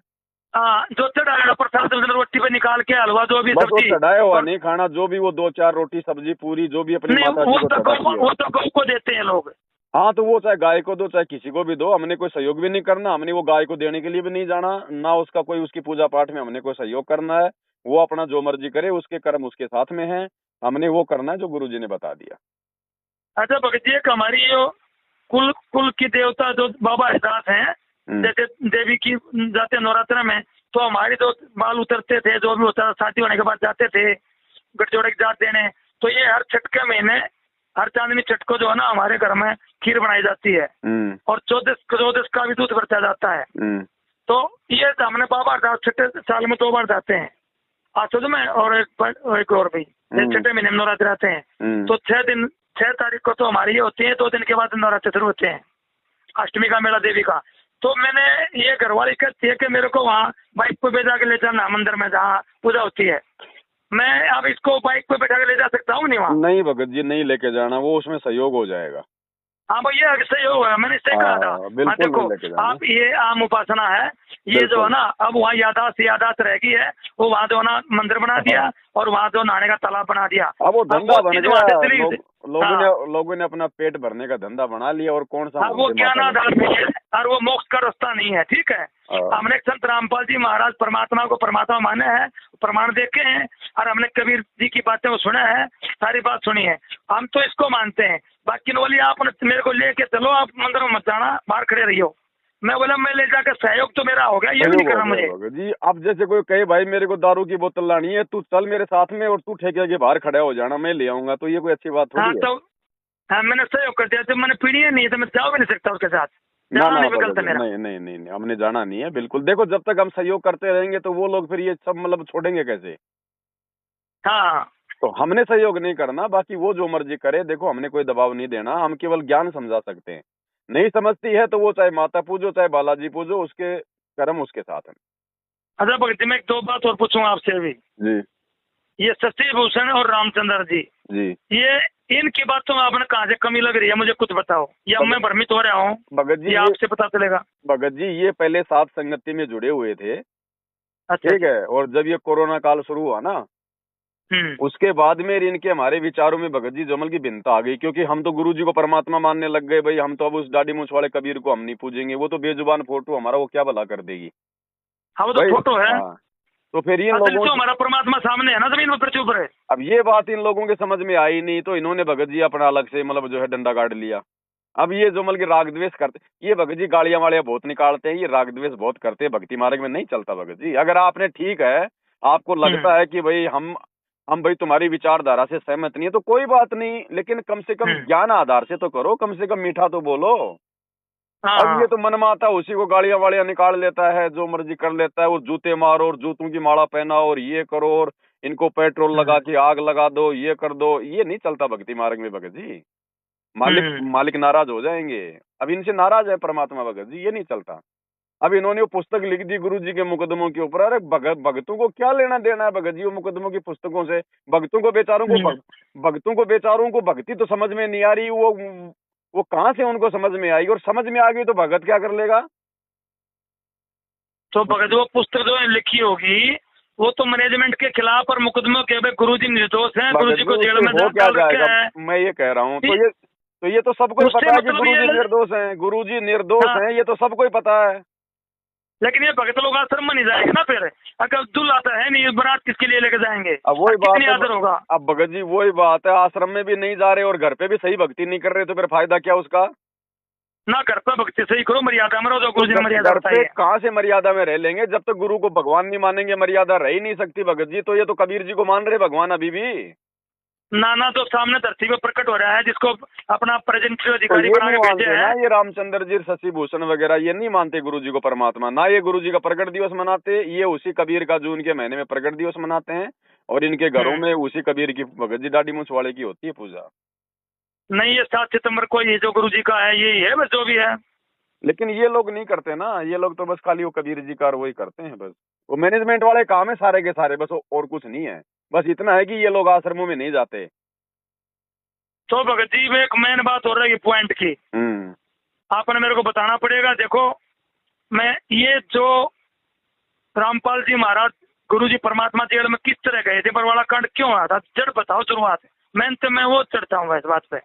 हाँ जो चढ़ाया प्रसाद रोटी पे निकाल के हलवा जो भी सब्जी चढ़ाया हुआ नहीं खाना, जो भी वो 2-4 रोटी सब्जी पूरी जो भी अपनी माता जी को वो तो गौ को देते हैं लोग। हाँ तो वो चाहे गाय को दो चाहे किसी को भी दो, हमने कोई सहयोग भी नहीं करना। हमने वो गाय को देने के लिए भी नहीं जाना ना, उसका कोई उसकी पूजा पाठ में हमने कोई सहयोग करना है। वो अपना जो मर्जी करे, उसके कर्म उसके साथ में हैं, हमने वो करना है जो गुरुजी ने बता दिया। अच्छा भगत जी हमारी जो कुल की देवता जो बाबा हरिदास हैं, जैसे देवी की जाते नवरात्र में तो हमारे जो बाल उतरते थे, जो भी होता था शादी होने के बाद जाते थे गठजोड़े की जात देने, तो ये हर छठ के महीने हर चांदनी छठ को जो है ना हमारे घर में खीर बनाई जाती है और 14 का भी दूध बरता जाता है। तो ये हमने बाबा हरिदास छठे साल में 2 बार जाते हैं, आसुद में और एक और भी छठे महीने में नवरात्र आते हैं। तो 6 तारीख को तो हमारी ये होती है, 2 दिन के बाद नवरात्र शुरू होते हैं, अष्टमी का मेला देवी का। तो मैंने ये घरवाली कहती है कि मेरे को वहाँ बाइक पे भेजा के ले जाना मंदिर में जहाँ पूजा होती है। मैं अब इसको बाइक पे बैठा के ले जा सकता हूँ नहीं वहाँ? नहीं भगत जी नहीं लेके जाना, वो उसमें सहयोग हो जाएगा। हाँ भैया सहयोग है, मैंने इससे कहा था। हाँ देखो आप ये आम उपासना है, ये जो है ना अब वहाँ यादाश्त रह गई है, वो वहाँ जो है ना मंदिर बना दिया और वहाँ जो नहाने का तालाब बना दिया। अब वो धंधा बन गया, लोगों ने अपना पेट भरने का धंधा बना लिया और कौन सा वो ज्ञान आधार नहीं है और वो मोक्ष का रास्ता नहीं है। ठीक है, हमने संत रामपाल जी महाराज परमात्मा को परमात्मा माने हैं, प्रमाण देखे हैं, और हमने कबीर जी की बातें सुना है, सारी बात सुनी है, हम तो इसको मानते हैं। बाकी बोली आप मेरे को लेके चलो, आप मंदिर में मत जाना, बाहर खड़े रहियो। मैं बोला मैं ले जाकर सहयोग तो मेरा हो गया, ये भी नहीं करना मुझे जी। अब जैसे कोई कहे भाई मेरे को दारू की बोतल लानी है, तू चल मेरे साथ में और तू ठेके के बाहर खड़ा हो जाना, मैं ले आऊंगा, तो ये कोई अच्छी बात थोड़ी है। तो हाँ मैंने सहयोग कर दिया, जब मैंने पीनी है नहीं तो मैं जा भी नहीं सकता उसके साथ। नहीं हमने जाना नहीं है बिल्कुल। देखो जब तक हम सहयोग करते रहेंगे तो वो लोग फिर ये सब मतलब छोड़ेंगे कैसे? हाँ तो हमने सहयोग नहीं करना, बाकी वो जो मर्जी करे। देखो हमने कोई दबाव नहीं देना, हम केवल ज्ञान समझा सकते हैं। नहीं समझती है तो वो चाहे माता पूजो चाहे बालाजी पूजो, उसके कर्म उसके साथ है। अच्छा भगत जी मैं 2 बात और पूछूंगा आपसे अभी जी। ये शशि भूषण और रामचंद्र जी ये इनकी बातों में आपने कहाँ से कमी लग रही है, मुझे कुछ बताओ, या मैं भ्रमित हो रहा हूँ? भगत जी आपसे पता चलेगा। भगत जी ये पहले सात संगति में जुड़े हुए थे, ठीक है, और जब ये कोरोना काल शुरू हुआ ना उसके बाद में इनके हमारे विचारों में भगत जी जमल की भिन्नता आ गई, क्योंकि हम तो गुरु जी को परमात्मा मानने लग गए। भाई हम तो अब उस दाढ़ी मूंछ वाले कबीर को हम नहीं पूजेंगे, वो तो बेजुबान फोटो हमारा वो क्या भला कर देगी। हाँ वो तो फोटो है। तो फिर इन लोगों तो हमारा परमात्मा सामने है ना, जमीन पर चुप रहे। अब ये बात इन लोगों के समझ में आई नहीं, तो इन्होंने भगत जी अपना अलग से मतलब जो है डंडा काट लिया। अब ये जो मतलब राग द्वेष करते, ये भगत जी गालियां वालियां बहुत निकालते हैं, ये राग द्वेष बहुत करते हैं, भक्ति मार्ग में नहीं चलता भगत जी। अगर आपने ठीक है, आपको लगता है कि भाई हम भाई तुम्हारी विचारधारा से सहमत नहीं है तो कोई बात नहीं, लेकिन कम से कम ज्ञान आधार से तो करो, कम से कम मीठा तो बोलो। हाँ अब ये तो मन में आता है, उसी को गाड़ियां वाड़ियां निकाल लेता है, जो मर्जी कर लेता है, और जूते मारो और जूतों की माला पहनाओ और ये करो और इनको पेट्रोल लगा हम्म, के आग लगा दो, ये कर दो। ये नहीं चलता भक्ति मार्ग में भगत जी। मालिक हम्म। मालिक नाराज हो जाएंगे। अब इनसे नाराज है परमात्मा भगत जी, ये नहीं चलता। अब इन्होंने वो पुस्तक लिख दी गुरु जी के मुकदमों के ऊपर। अरे भगतों को क्या लेना देना है भगत जी वो मुकदमों की पुस्तकों से? भक्तों को बेचारों को हम्म। भक्तों को बेचारों को भक्ति तो समझ में नहीं आ रही। वो कहाँ से उनको समझ में आएगी? और समझ में आ गई तो भगत क्या कर लेगा? तो भगत वो पुस्तक जो लिखी होगी वो तो मैनेजमेंट के खिलाफ और मुकदमों के भाई गुरुजी निर्दोष हैं, भगत गुरुजी जी को जेल उससे में हो क्या डाल रखे जाएगा? हैं। मैं ये कह रहा हूँ, ये- तो ये तो सबको ही उससे पता है कि मतलब गुरुजी ये, निर्दोष हैं, गुरुजी निर्दोष हाँ, हैं, ये तो सबको ही पता है। लेकिन ये भगत लोग आश्रम में नहीं जाएंगे ना फिर। अगर दूल्हा आता है नहीं, बारात किसके लिए लेके जाएंगे? अब वही बात कितनी है। आदर होगा? अब भगत जी वही बात है, आश्रम में भी नहीं जा रहे और घर पे भी सही भक्ति नहीं कर रहे, तो फिर फायदा क्या उसका? ना घर पर भक्ति सही करो, मर्यादा में रहो, जो तो गुरुजी ने मर्यादा घर बताई पे है। कहाँ से मर्यादा में रह लेंगे? जब तक गुरु को भगवान नहीं मानेंगे मर्यादा रह ही नहीं सकती भगत जी। तो ये तो कबीर जी को मान रहे भगवान अभी भी। नाना तो सामने धरती पे प्रकट हो रहा है, जिसको अपना प्रेजेंटेटिव तो अधिकारी ये बना नहीं के भेजे मानते ना, हैं। ये रामचंद्र जी शशि भूषण वगैरह ये नहीं मानते गुरु जी को परमात्मा। ना ये गुरु जी का प्रकट दिवस मनाते, ये उसी कबीर का जून के महीने में प्रकट दिवस मनाते हैं। और इनके घरों हम्म। में उसी कबीर की भगत जी दाढ़ी मूंछ वाले की होती है पूजा। नहीं, ये 7 सितंबर को ये जो गुरुजी का है यही है बस, जो भी है। लेकिन ये लोग नहीं करते ना, ये लोग तो बस खाली वो कबीर जी का वही करते हैं बस। वो मैनेजमेंट वाले काम है सारे के सारे, बस और कुछ नहीं है। बस इतना है कि ये लोग आश्रमों में नहीं जाते। तो भगत जी में एक मेन बात हो रही है पॉइंट की, आपने मेरे को बताना पड़ेगा। देखो, मैं ये जो रामपाल जी महाराज गुरुजी परमात्मा जेल में किस तरह गए थे, बरवाड़ा कांड क्यों आया था, जड़ बताओ शुरुआत। मैं वो चढ़ता हूँ इस बात पे।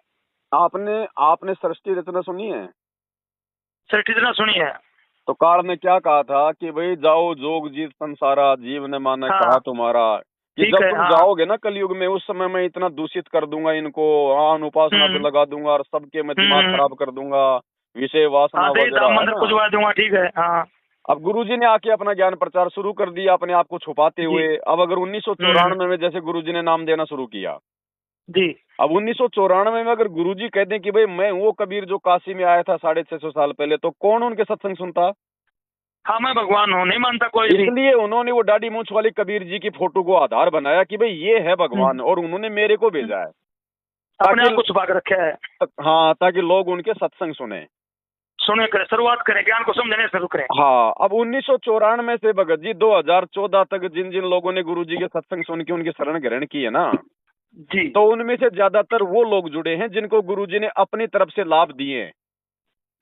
आपने आपने सृष्टि रचना सुनी है? सर इतना सुनी है। तो काल ने क्या कहा था कि भाई जाओ जोग जीत संसारा, जीव ने माना हाँ, कहा तुम्हारा। कि ठीक जब है। तुम हाँ। जाओगे ना कलयुग में, उस समय मैं इतना दूषित कर दूंगा इनको, उपासना पे हम्म। लगा दूंगा और सबके मैं दिमाग हम्म। खराब कर दूंगा, विषय वासना हाँ, दे वगैरह दाम है मंदिर ना। खुजवा दूंगा, ठीक है। हाँ अब गुरुजी ने आके अपना ज्ञान प्रचार शुरू कर दिया अपने आप को छुपाते जी। हुए। अब अगर 1994 में जैसे गुरुजी ने नाम देना शुरू किया, जी। अब 1994 में अगर गुरुजी कहते कि भाई मैं वो कबीर जो काशी में आया था 650 साल पहले, तो कौन उनके सत्संग सुनता? हाँ, मैं भगवान हूँ नहीं मानता कोई भी। इसलिए उन्होंने वो दाढ़ी मूंछ वाले कबीर जी की फोटो को आधार बनाया कि भाई ये है भगवान, और उन्होंने मेरे को भेजा है अपने आप को ताकि, छुपा के रखा है। हाँ, ताकि लोग उनके सत्संग सुने। सुने करें, शुरुआत करें, ज्ञान को समझने से शुरू करें। हाँ, अब 1994 से भगत जी 2014 तक जिन जिन लोगों ने गुरु जी के सत्संग सुन के उनकी शरण ग्रहण की है ना, जी। तो उनमें से ज्यादातर वो लोग जुड़े हैं जिनको गुरु जी ने अपनी तरफ से लाभ दिए हैं,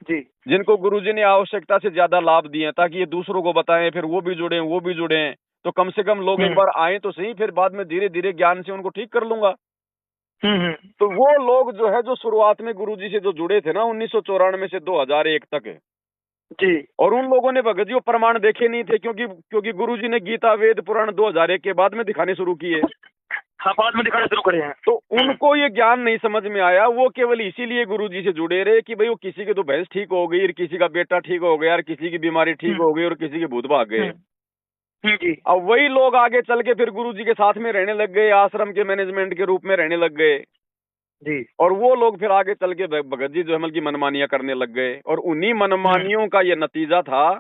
जी। जिनको गुरु जी ने आवश्यकता से ज्यादा लाभ दिए हैं, ताकि ये दूसरों को बताएं, फिर वो भी जुड़े, वो भी जुड़े। तो कम से कम लोग एक बार आए तो सही, फिर बाद में धीरे धीरे ज्ञान से उनको ठीक कर लूंगा। हम्म। तो वो लोग जो है जो शुरुआत में गुरुजी से जो जुड़े थे ना 1994 से 2001 तक, जी। और उन लोगों ने भगत जी वो प्रमाण देखे नहीं थे, क्योंकि गुरुजी ने गीता वेद पुराण 2001 के बाद में दिखाने शुरू किए। हाँ, बाद में दिखाना शुरू करे हैं। तो उनको ये ज्ञान नहीं समझ में आया। वो केवल इसीलिए गुरुजी से जुड़े रहे कि भाई वो किसी की तो भैंस ठीक हो गई, और किसी का बेटा ठीक हो गया, और किसी की बीमारी ठीक हो गई, और किसी के भूत भाग गए। जी। अब वही लोग आगे चल के फिर गुरुजी के साथ में रहने लग गए, आश्रम के मैनेजमेंट के रूप में रहने लग गए। जी। और वो लोग फिर आगे चल के भगत जी जो है की मनमानियां करने लग गए, और उन्हीं मनमानियों का ये नतीजा था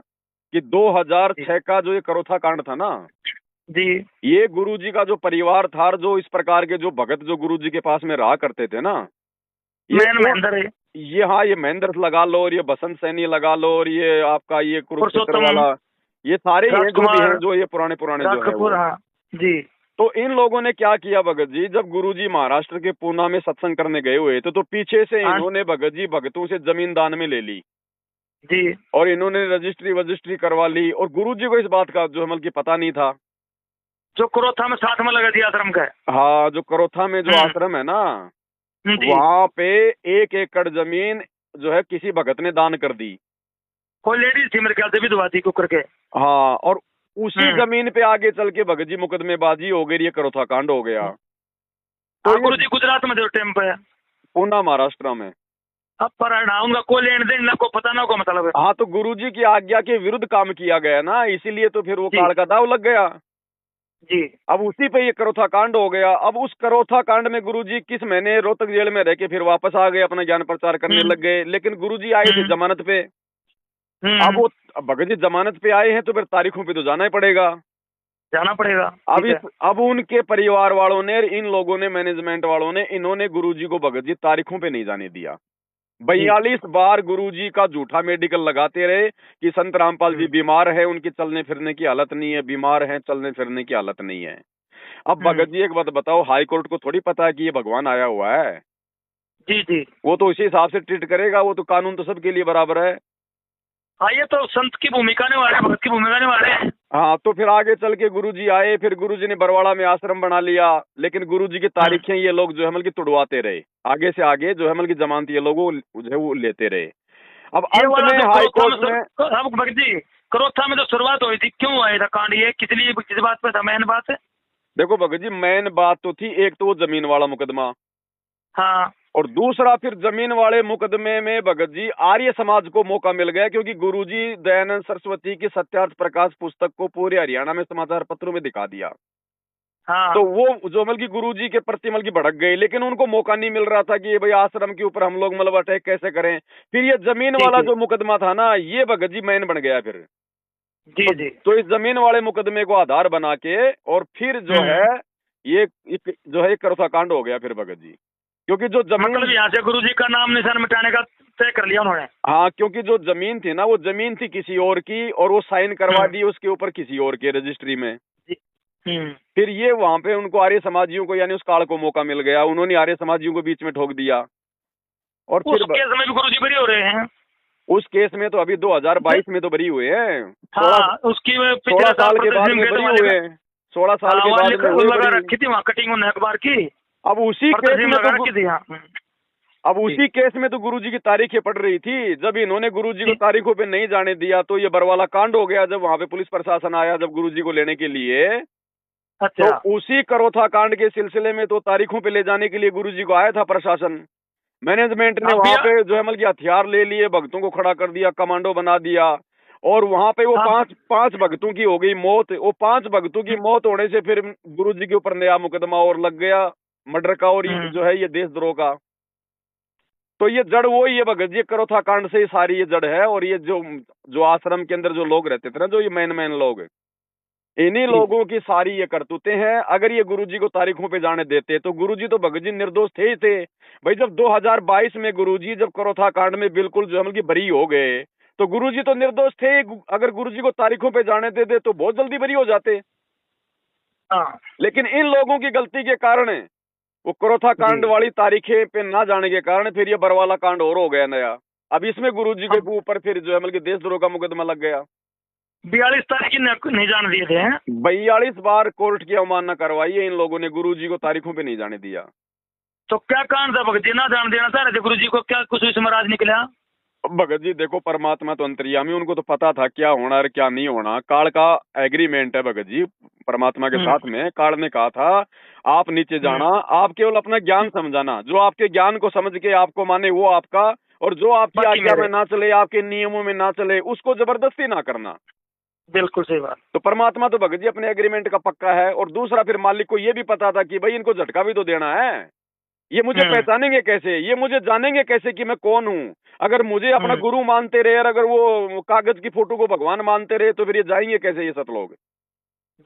कि 2006 का जो ये करोथा कांड था ना जी, ये गुरुजी का जो परिवार था, जो इस प्रकार के जो भगत जो गुरुजी के पास में रहा करते थे ना, महेंद्र है। ये हाँ, ये महेंद्र लगा लो, और ये बसंत सैनी लगा लो, और ये आपका ये कुरुक्षेत्र वाला, ये सारे हैं जो भी हैं, जो ये पुराने पुराने जो है वो। हाँ जी। तो इन लोगों ने क्या किया भगत जी, जब गुरुजी महाराष्ट्र के पूना में सत्संग करने गए हुए थे, तो पीछे से इन्होंने भगत जी भगतों से जमीन दान में ले ली जी, और इन्होंने रजिस्ट्री करवा ली, और गुरुजी को इस बात का जो है की पता नहीं था। जो करोथा में साथ में लगा दिया आश्रम का। हाँ, जो करोथा में जो आश्रम है ना, वहाँ पे 1 एकड़ जमीन जो है किसी भगत ने दान कर दी। कोई लेडीज थी मेरे ख्याल से, विधवा थी कुकर के। हाँ, और उसी जमीन पे आगे चल के भगत जी मुकदमेबाजी हो गई, ये करोथा कांड हो गया। तो गुरु जी गुजरात में थे टाइम पे, पूना महाराष्ट्र में। अब पर उनका कोई लेन देन ना, को पता ना, को मतलब है। हाँ, तो गुरुजी की आज्ञा के विरुद्ध काम किया गया ना, इसीलिए तो फिर वो काल का दाव लग गया जी। अब उसी पे ये करोथा कांड हो गया। अब उस करोथा कांड में गुरुजी किस महीने रोहतक जेल में रह के फिर वापस आ गए, अपना ज्ञान प्रचार करने लग गए। लेकिन गुरुजी आए थे जमानत पे। अब वो भगत जी जमानत पे आए हैं तो फिर तारीखों पे तो जाना ही पड़ेगा, जाना पड़ेगा। अब उनके परिवार वालों ने, इन लोगों ने, मैनेजमेंट वालों ने, इन्होंने गुरुजी को भगत जी तारीखों पे नहीं जाने दिया। 42 बार गुरुजी का झूठा मेडिकल लगाते रहे कि संत रामपाल जी बीमार है, उनकी चलने फिरने की हालत नहीं है, बीमार है, चलने फिरने की हालत नहीं है। अब भगत जी एक बात बताओ, हाई कोर्ट को थोड़ी पता है कि ये भगवान आया हुआ है। जी जी, वो तो उसी हिसाब से ट्रीट करेगा, वो तो कानून तो सबके लिए बराबर है। हाँ, ये तो संत की भूमिका निभा रहे, भगत की भूमिका निभा रहे हैं। हाँ, तो फिर आगे चल के गुरुजी आए, फिर गुरुजी ने बरवाड़ा में आश्रम बना लिया, लेकिन गुरुजी की तारीखें ये लोग जो है मतलब की तुड़वाते रहे, आगे से आगे जो है मतलब की जमानत ये लोग जो है वो लेते रहे। अब अंत में हाई कोर्ट में, हम भगत जी करोथा में तो शुरुआत हुई थी, क्यों आया था कांड, ये किस लिए, किस बात पे था, मेन बात है? देखो भगत जी, मेन बात तो थी एक तो वो जमीन वाला मुकदमा, हाँ, और दूसरा फिर जमीन वाले मुकदमे में भगत जी आर्य समाज को मौका मिल गया, क्योंकि गुरुजी दयानंद सरस्वती की सत्यार्थ प्रकाश पुस्तक को पूरे हरियाणा में समाचार पत्रों में दिखा दिया। हाँ, तो वो जो मतलब की गुरुजी के प्रति मतलब की भड़क गए, लेकिन उनको मौका नहीं मिल रहा था कि ये भाई आश्रम के ऊपर हम लोग मतलब अटैक कैसे करें। फिर ये जमीन वाला जो मुकदमा था ना, ये भगत जी मैन बन गया फिर। जी जी, तो इस जमीन वाले मुकदमे को आधार बना के और फिर जो है ये जो है करोथा कांड हो गया फिर भगत जी, क्योंकि जो जमीन, मतलब यहाँ से गुरुजी का नाम निशान मिटाने का तय कर लिया उन्होंने। हाँ, क्योंकि जो जमीन थी ना, वो जमीन थी किसी और की, और वो साइन करवा दी उसके ऊपर किसी और के रजिस्ट्री में। फिर ये वहां पे उनको आर्य समाजियों को, यानी उस काल को मौका मिल गया, उन्होंने आर्य समाजियों को बीच में ठोक दिया। और फिर उस केस में भी गुरुजी बरी हो रहे हैं। उस केस में तो अभी 2022 में तो बरी हुए हैं। हाँ, उसकी 16 साल के बाद में बरी हुए हैं, 16 साल के बाद में लगा रखी थी वहाँ कटिंग उन्होंने अखबार की। अब उसी केस में तो गुरुजी की तारीखें पड़ रही थी। जब इन्होंने गुरुजी को तारीखों पे नहीं जाने दिया तो ये बरवाला कांड हो गया, जब वहां पे पुलिस प्रशासन आया जब गुरुजी को लेने के लिए। अच्छा। तो उसी करोथा कांड के सिलसिले में तो तारीखों पे ले जाने के लिए गुरुजी को आया था प्रशासन। मैनेजमेंट ने वहां पे जो है मतलब हथियार ले लिए, भक्तों को खड़ा कर दिया, कमांडो बना दिया, और वहां पे वो पांच भक्तों की हो गई मौत। वो 5 भक्तों की मौत होने से फिर गुरुजी के ऊपर नया मुकदमा और लग गया, मर्डर का, और ये जो है ये देशद्रोह का। तो ये जड़ वो ही है भगत जी, करोथा कांड से ही सारी ये जड़ है। और ये जो आश्रम के अंदर जो लोग रहते थे ना, जो ये मैन लोग, इन्हीं लोगों की सारी ये करतूतें हैं। अगर ये गुरुजी को तारीखों पे जाने देते तो गुरुजी तो भगत जी निर्दोष थे ही थे भाई। जब 2022 में गुरुजी जब करोथा कांड में बिल्कुल जो है बरी हो गए, तो गुरुजी तो निर्दोष थे। अगर गुरुजी को तारीखों पे जाने देते तो बहुत जल्दी बरी हो जाते। लेकिन इन लोगों की गलती के कारण, वो करोथा कांड वाली तारीखें पे ना जाने के कारण फिर ये बरवाला कांड और हो गया नया। अब इसमें गुरुजी के ऊपर फिर जो है मतलब देशद्रोह का मुकदमा लग गया। 42 तारीख नहीं जाने दिए थे। 42 बार कोर्ट की अवमानना करवाई है इन लोगों ने, गुरुजी को तारीखों पे नहीं जाने दिया। तो क्या कारण था भगत जी ना जान देना चाह रहे थे गुरुजी को? क्या कुछ इसमें राज निकला? भगत जी देखो, परमात्मा तो अंतर्यामी, उनको तो पता था क्या होना और क्या नहीं होना। काल का एग्रीमेंट है भगत जी परमात्मा के साथ में। काल ने कहा था आप नीचे जाना, आप केवल अपना ज्ञान समझाना, जो आपके ज्ञान को समझ के आपको माने वो आपका, और जो आपकी आज्ञा में ना चले, आपके नियमों में ना चले, उसको जबरदस्ती ना करना। बिल्कुल सही बात। तो परमात्मा तो भगत जी अपने एग्रीमेंट का पक्का है। और दूसरा फिर मालिक को ये भी पता था कि भाई इनको झटका भी तो देना है, ये मुझे पहचानेंगे कैसे, ये मुझे जानेंगे कैसे कि मैं कौन हूँ। अगर मुझे अपना गुरु मानते रहे और अगर वो कागज की फोटो को भगवान मानते रहे तो फिर ये जाएंगे कैसे ये सब लोग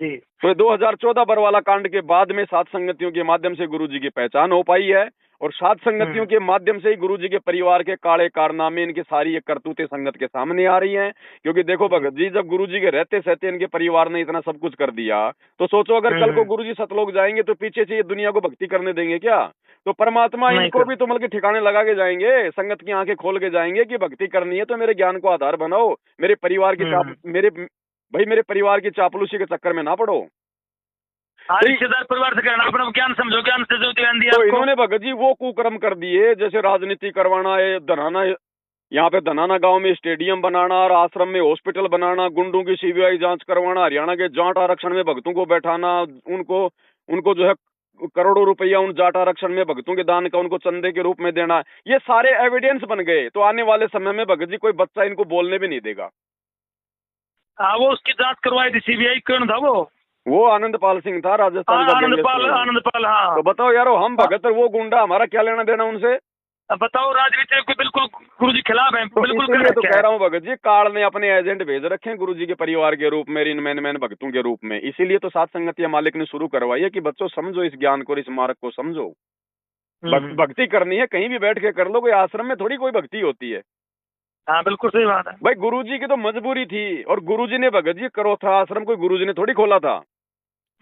जी। तो 2014 बरवाला कांड के बाद में सात संगतियों के माध्यम से गुरुजी की पहचान हो पाई है, और सात संगतियों के माध्यम से ही गुरुजी के परिवार के काले कारनामे, इनके सारी ये करतूतें संगत के सामने आ रही हैं। क्योंकि देखो भगत जी, जब गुरुजी के रहते सहते इनके परिवार ने इतना सब कुछ कर दिया, तो सोचो अगर कल को गुरुजी सतलोक जाएंगे तो पीछे से ये दुनिया को भक्ति करने देंगे क्या? तो परमात्मा इनको भी तो मतलब ठिकाने लगा के जाएंगे, संगत की आंखें खोल के जाएंगे कि भक्ति करनी है तो मेरे ज्ञान को आधार बनाओ, मेरे परिवार की मेरे परिवार की चापलूसी के चक्कर में ना पड़ो। रिश्तेदार परिवार से कहना अपना ज्ञान समझो, ज्ञान से जो ध्यान दिया। तो इन्होंने भगत जी वो कुकर्म कर दिए, जैसे राजनीति करवाना है, धनाना, यहाँ पे धनाना गांव में स्टेडियम बनाना और आश्रम में हॉस्पिटल बनाना, गुंडों की सीबीआई जांच करवाना, हरियाणा के जाट आरक्षण में भक्तों को बैठाना, उनको जो है करोड़ों रुपया उन जाट आरक्षण में भक्तों के दान का उनको चंदे के रूप में देना, ये सारे एविडेंस बन गए। तो आने वाले समय में भगत जी कोई बच्चा इनको बोलने भी नहीं देगा। वो उसकी जांच करवाई थी सीबीआई, कौन था वो आनंदपाल सिंह था, राजस्थान का। आनंदपाल। हाँ, तो बताओ यारो, हम भगत वो गुंडा, हमारा क्या लेना देना उनसे? अब बताओ, राजनीति को बिल्कुल गुरु जी खिलाफ है, तो बिल्कुल इसीलिए तो क्या कह है? रहा हूँ भगत जी, काल ने अपने एजेंट भेज रखे हैं गुरु जी के परिवार के रूप में, इन मैन भक्तों के रूप में। इसीलिए तो सात संगतिया मालिक ने शुरू करवाई है कि बच्चों समझो इस ज्ञान को, इस मार्ग को समझो। भक्ति करनी है कहीं भी बैठ के कर लो, कोई आश्रम में थोड़ी कोई भक्ति होती है। हाँ बिल्कुल सही बात है। भाई गुरुजी की तो मजबूरी थी, और गुरुजी ने भगत जी करोथा आश्रम कोई गुरुजी ने थोड़ी खोला था।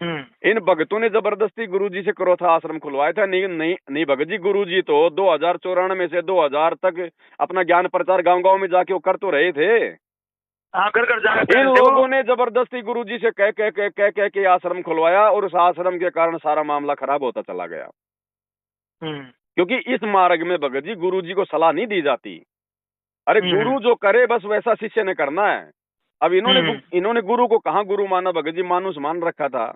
इन भगतों ने जबरदस्ती गुरुजी से करोथा आश्रम खुलवाया था। नहीं नहीं नहीं भगत जी, गुरुजी तो 2094 से 2000 तक अपना ज्ञान प्रचार गांव गांव में जाके वो कर तो रहे थे। हाँ, कर जाके इन लोगों ने जबरदस्ती गुरुजी से कह के आश्रम खुलवाया, और उस आश्रम के कारण सारा मामला खराब होता चला गया। क्योंकि इस मार्ग में भगत जी गुरुजी को सलाह नहीं दी जाती। अरे गुरु जो करे बस वैसा शिष्य ने करना है। अब इन्होंने गुरु को कहाँ गुरु माना भगत जी, मानुष मान रखा था।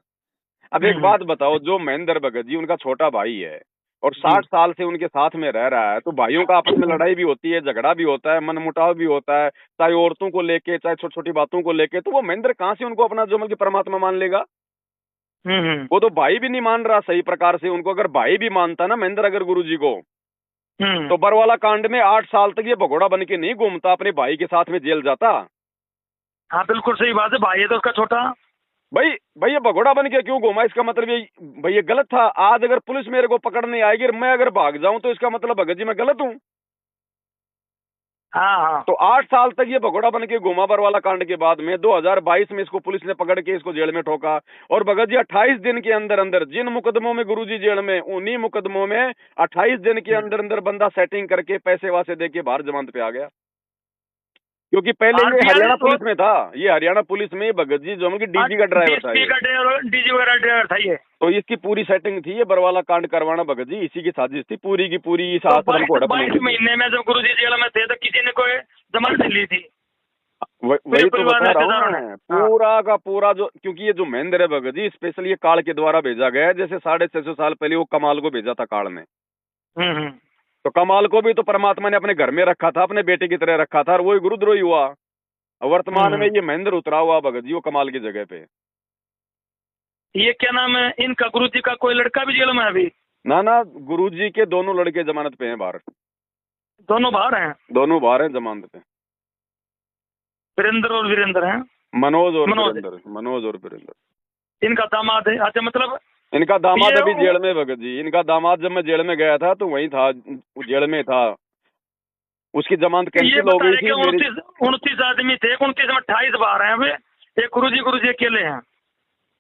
अब एक बात बताओ, जो महेंद्र भगत जी उनका छोटा भाई है और 60 साल से उनके साथ में रह रहा है, तो भाइयों का आपस में लड़ाई भी होती है, झगड़ा भी होता है, मनमुटाव भी होता है, चाहे औरतों को लेके, चाहे छोटी छोटी बातों को लेके। तो वो महेंद्र कहाँ से उनको अपना जो मतलब परमात्मा मान लेगा? वो तो भाई भी नहीं मान रहा सही प्रकार से उनको। अगर भाई भी मानता ना महेंद्र अगर गुरु जी को, तो बरवाला कांड में 8 साल तक ये भगोड़ा बन के नहीं घूमता, अपने भाई के साथ में जेल जाता। हाँ बिल्कुल सही बात है, भाई है तो उसका छोटा। भाई ये भगोड़ा बन के क्यों घूमा? इसका मतलब ये भाई ये गलत था। आज अगर पुलिस मेरे को पकड़ने आएगी और मैं अगर भाग जाऊं तो इसका मतलब भगत जी मैं गलत हूं। हाँ। तो 8 साल तक ये भगोड़ा बन के घूमा बरवाला कांड के बाद में 2022 में इसको पुलिस ने पकड़ के इसको जेल में ठोका। और भगत जी 28 दिन के अंदर अंदर, जिन मुकदमों में गुरुजी जेल में, उन्हीं मुकदमों में 28 दिन के अंदर अंदर बंदा सेटिंग करके पैसे वासे दे के बाहर जमानत पे आ गया। क्योंकि पहले ये हरियाणा पुलिस में था, ये हरियाणा पुलिस में भगत जी जो डीजी का ड्राइवर था, डीजी वगैरह ड्राइवर था ये। तो इसकी पूरी सेटिंग थी ये बरवाला कांड करवाना भगत जी, इसी की साजिश थी पूरी की पूरी। इस आश्रम को 22 महीने में जब गुरुजी जेल में थे तो किसी ने कोई जमानत नहीं ली थी। वही तो बता रहा हूँ मैं, पूरा का पूरा जो, क्योंकि ये जो महेंद्र है भगत जी स्पेशल ये काल के द्वारा भेजा गया है। जैसे 650 साल पहले वो कमाल को भेजा था काल ने, तो कमाल को भी तो परमात्मा ने अपने घर में रखा था, अपने बेटे की तरह रखा था, और वही गुरुद्रोही हुआ। वर्तमान में ये महेंद्र उतरा हुआ भगत जी वो कमाल की जगह पे। ये क्या नाम है इनका, गुरुजी का कोई लड़का भी जेल में है अभी? ना गुरुजी के दोनों लड़के जमानत पे हैं बाहर। दोनों बाहर हैं? दोनों बाहर हैं जमानत पे। वीरेंद्र और वीरेंद्र हैं? मनोज और वीरेंद्र। इनका दामाद है? अच्छा, मतलब इनका दामाद अभी जेल में भगत जी। इनका दामाद जब मैं जेल में गया था तो वही था, जेल में था, उसकी जमानत कैंसिल हो गई थी। 29 आदमी थे, 29 में 28 बाहर हैं अभी। एक गुरुजी अकेले हैं?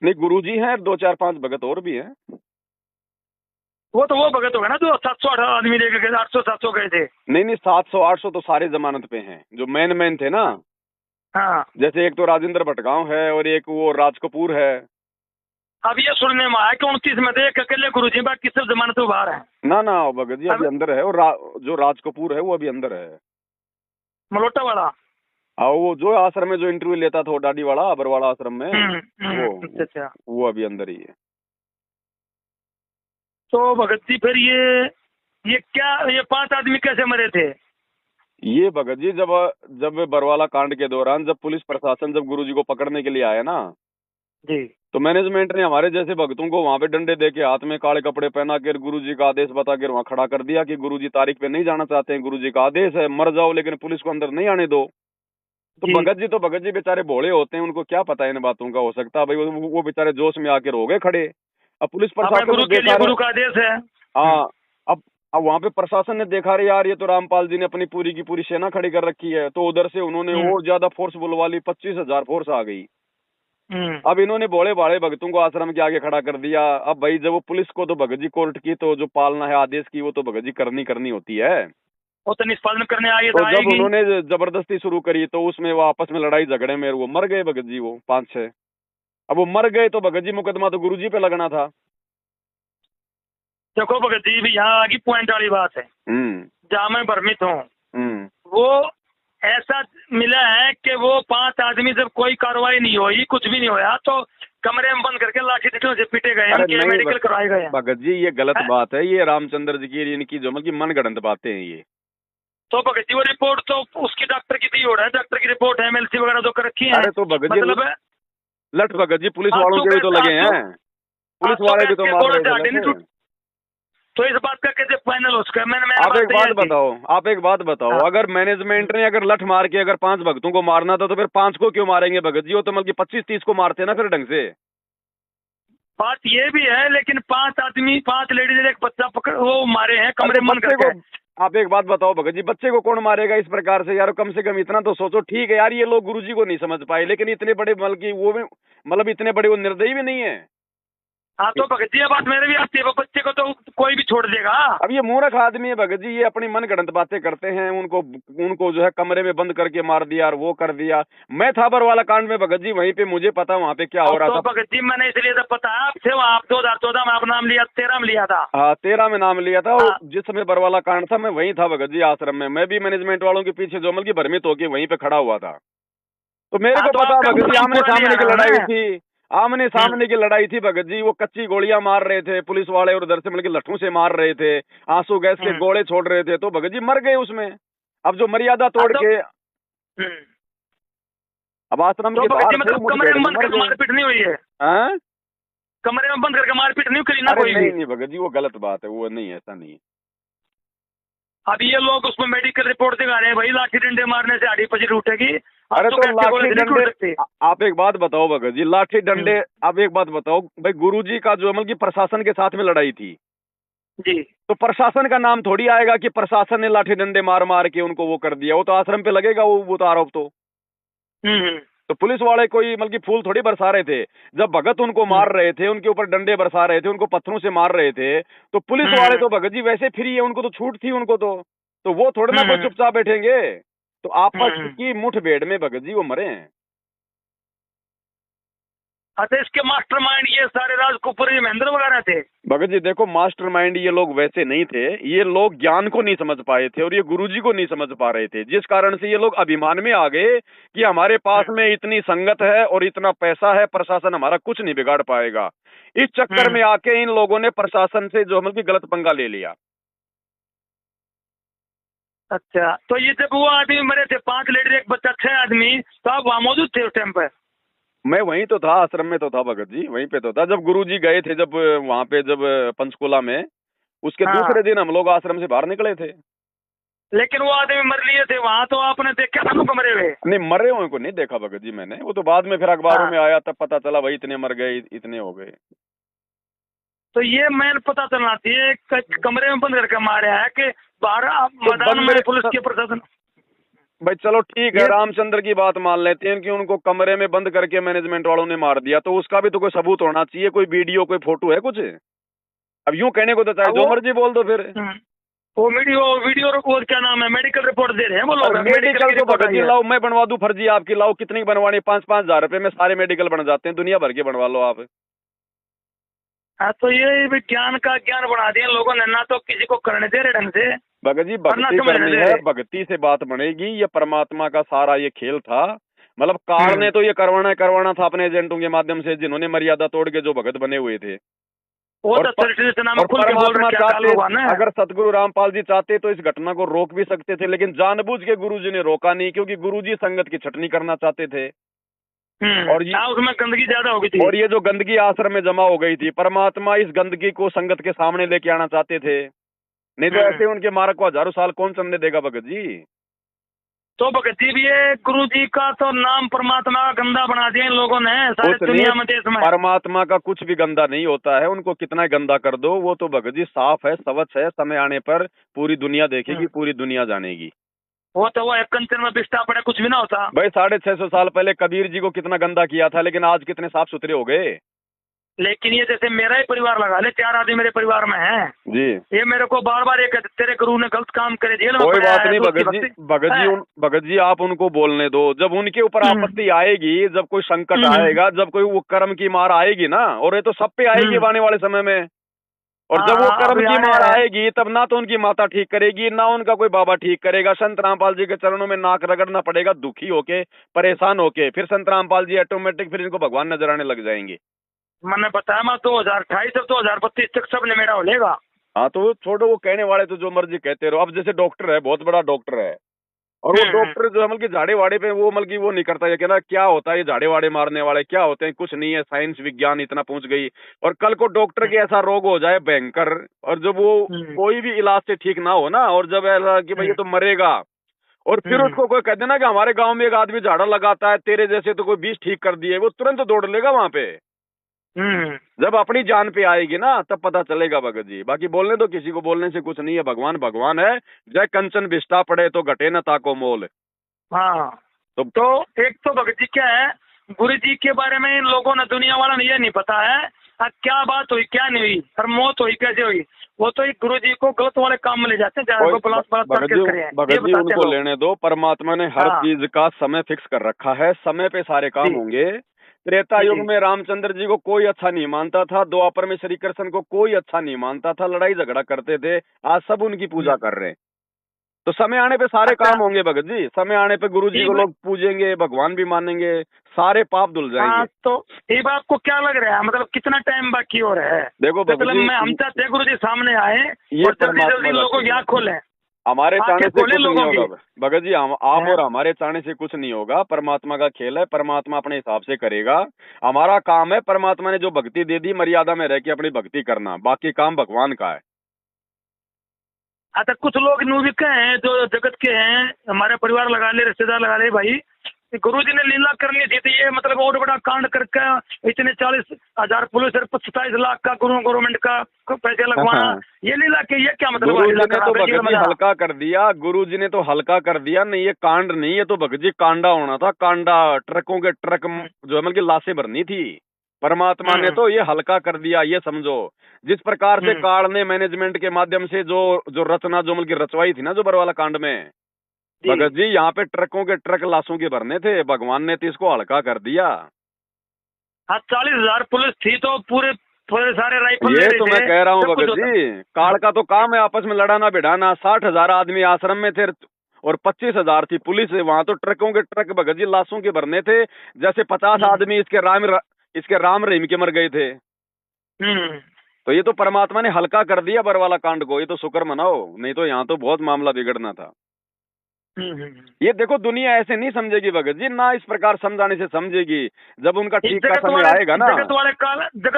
नहीं, गुरुजी हैं, 2 4 5 भगत और भी हैं। वो भगत होगा ना जो 700 आदमी लेके गए, 800 700 गए थे। नहीं 700 800 तो सारे जमानत पे हैं जो मैन थे ना। हाँ, जैसे एक तो राजेंद्र भटगांव है और एक वो राज कपूर है। अब ये सुनने में आया कि 29 में थे, एक अकेले गुरुजी, बाकी सब जमानत पे बाहर है। ना भगत जी अभी अंदर है। और जो राज कपूर है वो अभी अंदर है, मलोटा वाला। हाँ, वो जो आश्रम में जो इंटरव्यू लेता था, डाडी वाला अबरवाड़ा आश्रम में, अच्छा, वो अभी अंदर ही है। तो भगत जी फिर ये क्या, ये 5 आदमी कैसे मरे थे? ये भगत जी जब बरवाला कांड के दौरान जब पुलिस प्रशासन जब गुरुजी को पकड़ने के लिए आया ना जी, तो मैनेजमेंट ने हमारे जैसे भक्तों को वहां पे डंडे देके हाथ में काले कपड़े पहना कर गुरुजी का आदेश बता कर वहां खड़ा कर दिया कि गुरुजी तारीख पे नहीं जाना चाहते हैं, गुरुजी का आदेश है, मर जाओ लेकिन पुलिस को अंदर नहीं आने दो। तो भगत जी बेचारे भोले होते हैं, उनको क्या पता इन बातों का। हो सकता है भाई वो बेचारे जोश में आकर हो गए खड़े। अब पुलिस प्रशासन गुरु का आदेश है। हाँ, अब वहाँ पे प्रशासन ने देखा रे यार ये तो रामपाल जी ने अपनी पूरी की पूरी सेना खड़ी कर रखी है, तो उधर से उन्होंने और ज्यादा फोर्स बुलवा ली, 25,000 फोर्स आ गई। अब इन्होंने बोले बाड़े भगतों को आश्रम के आगे खड़ा कर दिया। अब भाई जब वो पुलिस को तो भगत जी कोर्ट की तो जो पालना है आदेश की वो तो भगत जी करनी होती है, वो तो निष्पादन करने आई। तो जब उन्होंने जबरदस्ती शुरू करी तो उसमें वो आपस में लड़ाई झगड़े में वो मर गए भगत जी, वो 5-6। अब वो मर गए तो भगत जी मुकदमा तो गुरु जी पे लगना था। देखो भगत जी भी यहाँ आगे पॉइंट वाली बात है जहाँ मैं भ्रमित हूँ। वो ऐसा मिला है कि वो 5 आदमी जब कोई कार्रवाई नहीं हुई, कुछ भी नहीं हुआ, तो कमरे में बंद करके लाठी से पीटे गए, मेडिकल करवाए गए। भगत जी ये गलत बात है, ये रामचंद्र जी की इनकी जो मतलब मनगढ़ंत बातें हैं ये। तो भगत जी वो रिपोर्ट तो उसकी डॉक्टर की दी हो रहा है, डॉक्टर की रिपोर्ट है, MLC वगैरह जो कर रखी है। अरे तो भगत जी मतलब लट भगत जी पुलिस वालों के भी तो लगे हैं, पुलिस वाले भी तो मार रहे थे। तो इस बात का कैसे फाइनल हो सका? मैंने आप एक बात बताओ, हाँ। अगर मैनेजमेंट ने अगर लठ मार के अगर 5 भक्तों को मारना था तो फिर 5 को क्यों मारेंगे भगत जी? वो तो मतलब 25-30 को मारते ना फिर ढंग से। बात ये भी है, लेकिन 5 आदमी, 5 लेडीज, एक बच्चा पकड़ वो मारे हैं अरे कमरे तो में बंद बच्चे करके। को आप एक बात बताओ भगत जी, बच्चे को कौन मारेगा इस प्रकार से यार? कम से कम इतना तो सोचो। ठीक है यार, ये लोग गुरुजी को नहीं समझ पाए, लेकिन इतने बड़े बल्कि वो भी मतलब इतने बड़े वो निर्दयी भी नहीं है। हाँ तो भगत जी, ये बात मेरे भी आती है, वो बच्चे को तो कोई भी छोड़ देगा। अब ये मूर्ख आदमी है भगत जी, ये अपनी मन गढ़ंत बातें करते हैं। उनको उनको जो है कमरे में बंद करके मार दिया और वो कर दिया। मैं था बरवाला कांड में भगत जी, वहीं पे मुझे पता वहाँ पे क्या हो अब रहा तो था। भगत जी मैंने इसलिए तो पता है आपसे, वहाँ आप 2014 में आप नाम लिया, 13 में लिया था। हाँ 13 में नाम लिया था। और हाँ। जिस समय बरवाला कांड था मैं वहीं था भगत जी, आश्रम में। मैं भी मैनेजमेंट वालों के पीछे जो मतलब की भ्रमित होके वहीं पे खड़ा हुआ था। तो मेरे हाँ, को तो पता आपका भगत जी, नाम आमने पूरा सामने लिया की ना लड़ाई मैंने। थी। आमने सामने की लड़ाई थी भगत जी। वो कच्ची गोलियां मार रहे थे पुलिस वाले और उधर से मतलब लट्ठों से मार रहे थे, आंसू गैस के हम्म। गोले छोड़ रहे थे। तो भगत जी मर गए उसमें। अब जो मर्यादा हाँ, तोड़ के हम्म। अब आश्रम तो के भगत बाहर जी थे मतलब कमरे मुठभेड़ में में बंद मर करके गए। मारपीट नहीं हुई है? हैं? कमरे में बंद करके मारपीट नहीं करी ना अरे कोई भी? नहीं भगत जी, वो गलत बात है, वो नहीं, ऐसा नहीं है। अब ये लोग उसमें मेडिकल रिपोर्ट दिखा रहे हैं, भाई लाठी डंडे मारने से हड्डी पसली उठेगी। अब अरे तो तो कैसे गोले लाठी से नहीं टूट डंडे सकते। आप एक बात बताओ भगत जी, लाठी डंडे आप एक बात बताओ भाई, गुरुजी का जो मतलब की प्रशासन के साथ में लड़ाई थी, जी। तो प्रशासन का नाम थोड़ी आएगा कि प्रशासन ने लाठी डंडे मार मार के उनको वो कर दिया। वो तो आश्रम पे लगेगा वो तो आरोप तो। हम्म। तो पुलिस वाले कोई मतलब की फूल थोड़ी बरसा रहे थे। जब भगत उनको मार रहे थे, उनके ऊपर डंडे बरसा रहे थे, उनको पत्थरों से मार रहे थे, तो पुलिस वाले हम्म। तो भगत जी वैसे फ्री है, उनको तो छूट थी उनको तो वो थोड़े ना कोई हम्म। चुपचाप बैठेंगे। तो आपस हम्म। की मुठभेड़ में भगत जी वो मरे हैं। अच्छा, इसके मास्टरमाइंड ये सारे राजकुपुरी महेंद्र वगैरह थे? भगत जी देखो, मास्टरमाइंड ये लोग वैसे नहीं थे। ये लोग ज्ञान को नहीं समझ पाए थे और ये गुरुजी को नहीं समझ पा रहे थे, जिस कारण से ये लोग अभिमान में आ गए कि हमारे पास में इतनी संगत है और इतना पैसा है, प्रशासन हमारा कुछ नहीं बिगाड़ पाएगा। इस चक्कर में आके इन लोगों ने प्रशासन से जो मतलब की गलत पंगा ले लिया। अच्छा, तो ये जब वो आदमी मरे थे, 5 लेडीज एक बच्चा, 6 आदमी, तो आप वहाँ मौजूद थे उस टाइम पर? मैं वहीं तो था, आश्रम में तो था भगत जी, वहीं पे तो था जब गुरुजी गए थे, जब वहां पे जब पंचकुला में, उसके हाँ। दूसरे दिन हम लोग आश्रम से बाहर निकले थे। लेकिन वो आदमी मर लिए थे वहाँ, तो आपने देखा था उनको मरे हुए? नहीं, मरे हुए को नहीं देखा भगत जी मैंने। वो तो बाद में फिर अखबारों हाँ। में आया, तब पता चला भाई इतने मर गए, इतने हो गए। तो ये मैंने पता चलना चाहिए, कमरे में बंद करके मारे हैं कि बाहर मैदान में पुलिस के प्रशासन? भाई चलो ठीक है, ये रामचंद्र की बात मान लेते हैं कि उनको कमरे में बंद करके मैनेजमेंट वालों ने मार दिया, तो उसका भी तो कोई सबूत होना चाहिए, कोई वीडियो, कोई फोटो है कुछ? अब यूं कहने को तो चाहे जो मर्जी बोल दो फिर। वो वीडियो वो क्या नाम है, मेडिकल रिपोर्ट दे रहे हैं वो लोग। मेडिकल तो भगत जी लाओ, मैं बनवा दूं फर्जी आपकी, लाओ कितनी बनवानी, 5-5 हजार रुपए में सारे मेडिकल बन जाते हैं, दुनिया भर के बनवा लो आप। हाँ, तो ये विज्ञान का ज्ञान बढ़ा दिया लोगों ने, ना तो किसी को करने दे रहे ढंग से। भगत जी भक्ति करनी है, भक्ति से बात बनेगी। ये परमात्मा का सारा ये खेल था। मतलब काल ने तो ये करवाना था अपने एजेंटों के माध्यम से, जिन्होंने मर्यादा तोड़ के जो भगत बने हुए थे। और परमात्मा चाहते, अगर सतगुरु रामपाल जी चाहते तो इस घटना को रोक भी सकते थे, लेकिन जानबूझ के गुरुजी ने रोका नहीं, क्योंकि गुरुजी संगत की छटनी करना चाहते थे। और ये उसमें गंदगी ज्यादा हो गई थी, और ये जो गंदगी आश्रम में जमा हो गई थी, परमात्मा इस गंदगी को संगत के सामने लेके आना चाहते थे। नहीं तो ऐसे उनके मार्ग को हजारों साल कौन चलने देगा भगत जी? तो भगत जी भी ये गुरु जी का तो नाम परमात्मा का गंदा बना दिया इन लोगों ने सारी दुनिया में, देश में। परमात्मा का कुछ भी गंदा नहीं होता है, उनको कितना गंदा कर दो वो तो भगत जी साफ है, स्वच्छ है। समय आने पर पूरी दुनिया देखेगी, पूरी दुनिया जानेगी। वो तो वो एक कंचन में बिस्टा पड़े, कुछ भी ना होता भाई। 650 साल पहले कबीर जी को कितना गंदा किया था, लेकिन आज कितने साफ सुथरे हो गए। लेकिन ये जैसे मेरा ही परिवार लगा ले, 4 आदमी मेरे परिवार में हैं जी, ये मेरे को बार बार एक तेरे गुरु ने गलत काम करे, जेल में कोई बात नहीं तो भगत जी, भगत जी आप उनको बोलने दो। जब उनके ऊपर आपत्ति आएगी, जब कोई संकट आएगा, जब कोई वो कर्म की मार आएगी ना, और ये तो सब पे आएगी आने वाले समय में। और जब वो कर्म की मार आएगी, तब ना तो उनकी माता ठीक करेगी, ना उनका कोई बाबा ठीक करेगा। संत रामपाल जी के चरणों में नाक रगड़ना पड़ेगा, दुखी होके, परेशान होके। फिर संत रामपाल जी ऑटोमेटिक फिर इनको भगवान नजर आने लग जाएंगे। मैंने बताया, मैं 2028 से 2032 तक सब निमेरा हो लेगा। हाँ तो छोड़ो, वो कहने वाले तो जो मर्जी कहते रहो। अब जैसे डॉक्टर है, बहुत बड़ा डॉक्टर है, और वो डॉक्टर जो है मतलब कि झाड़े वाड़े पे वो मतलब कि वो नहीं करता, ये कहना क्या होता है ये झाड़े वाड़े मारने वाले क्या होते हैं, कुछ नहीं है, साइंस विज्ञान इतना पहुंच गई। और कल को डॉक्टर के ऐसा रोग हो जाए भयंकर, और जब वो कोई भी इलाज से ठीक ना हो ना, और जब ऐसा कि भाई ये तो मरेगा, और फिर उसको कोई कह देना कि हमारे गांव में एक आदमी झाड़ा लगाता है तेरे जैसे, तो कोई 20 ठीक कर दिए, वो तुरंत दौड़ लेगा वहां पे। जब अपनी जान पे आएगी ना तब पता चलेगा भगत जी। बाकी बोलने दो, किसी को बोलने से कुछ नहीं है, भगवान भगवान है। जय कंचन बिष्टा पड़े तो घटे न ताको मोल। हाँ तो एक तो भगत जी क्या है, गुरु जी के बारे में लोगों ने, दुनिया वाला ने ये नहीं पता है क्या बात हुई क्या नहीं हुई और मौत हुई कैसे हुई। वो तो एक गुरु जी को गलत वाले काम में ले जाते हैं, भगत जी उनको लेने दो, परमात्मा ने हर चीज का समय फिक्स कर रखा है, समय पे सारे काम होंगे। त्रेता युग में रामचंद्र जी को कोई अच्छा नहीं मानता था, द्वापर में श्री कृष्ण को कोई अच्छा नहीं मानता था, लड़ाई झगड़ा करते थे, आज सब उनकी पूजा कर रहे हैं। तो समय आने पे सारे काम होंगे भगत जी, समय आने पे गुरु जी को लोग पूजेंगे, भगवान भी मानेंगे, सारे पाप धुल जाएंगे। तो ये बात को क्या लग रहा है, मतलब कितना टाइम बाकी हो रहा है? देखो भगत जी, हम चाहते हैं गुरु जी सामने आए और जल्दी लोगों की आँख खोलें। हमारे चाहने से कुछ नहीं होगा भगत जी, आप और हमारे चाहने से कुछ नहीं होगा, परमात्मा का खेल है, परमात्मा अपने हिसाब से करेगा। हमारा काम है, परमात्मा ने जो भक्ति दे दी मर्यादा में रह के अपनी भक्ति करना, बाकी काम भगवान का है। अच्छा कुछ लोग न्यूज हैं जो जगत के हैं, हमारे परिवार लगा ले, रिश्तेदार लगा ले, भाई गुरु जी ने लीला कर ली थी, ये मतलब बहुत बड़ा कांड करके इतने 40,000 पुलिस और 27 लाख का गवर्नमेंट का पैसे लगवाना, ये लीला के ये क्या मतलब? गुरु जी ने तो भगत जी हल्का कर दिया, गुरु जी ने तो हल्का कर दिया, नहीं ये कांड नहीं, ये तो भगत जी कांडा होना था, कांडा, ट्रकों के ट्रक जो है मतलब लाशें भरनी थी, परमात्मा ने तो ये हल्का कर दिया। ये समझो जिस प्रकार से काल ने मैनेजमेंट के माध्यम से जो रचना जो मतलब रचवाई थी ना जो बरवाला कांड में, भगत जी यहाँ पे ट्रकों के ट्रक लाशों के भरने थे, भगवान ने तो इसको हल्का कर दिया। हाँ 40,000 पुलिस थी तो पूरे सारे राइफल, ये तो मैं कह रहा हूँ भगत जी, काल का तो काम है आपस में लड़ाना भिड़ाना। 60,000 आदमी आश्रम में थे और 25,000 थी पुलिस, वहां तो ट्रकों के ट्रक भगत जी लाशों के भरने थे, जैसे 50 आदमी इसके राम रहीम के मर गए थे। तो ये तो परमात्मा ने हल्का कर दिया बरवाला कांड को, ये तो शुक्र मनाओ, नहीं तो यहाँ तो बहुत मामला बिगड़ना था। ये देखो दुनिया ऐसे नहीं समझेगी भगत जी, ना इस प्रकार समझाने से समझेगी, जब उनका ठीक का समय आएगा ना। जगत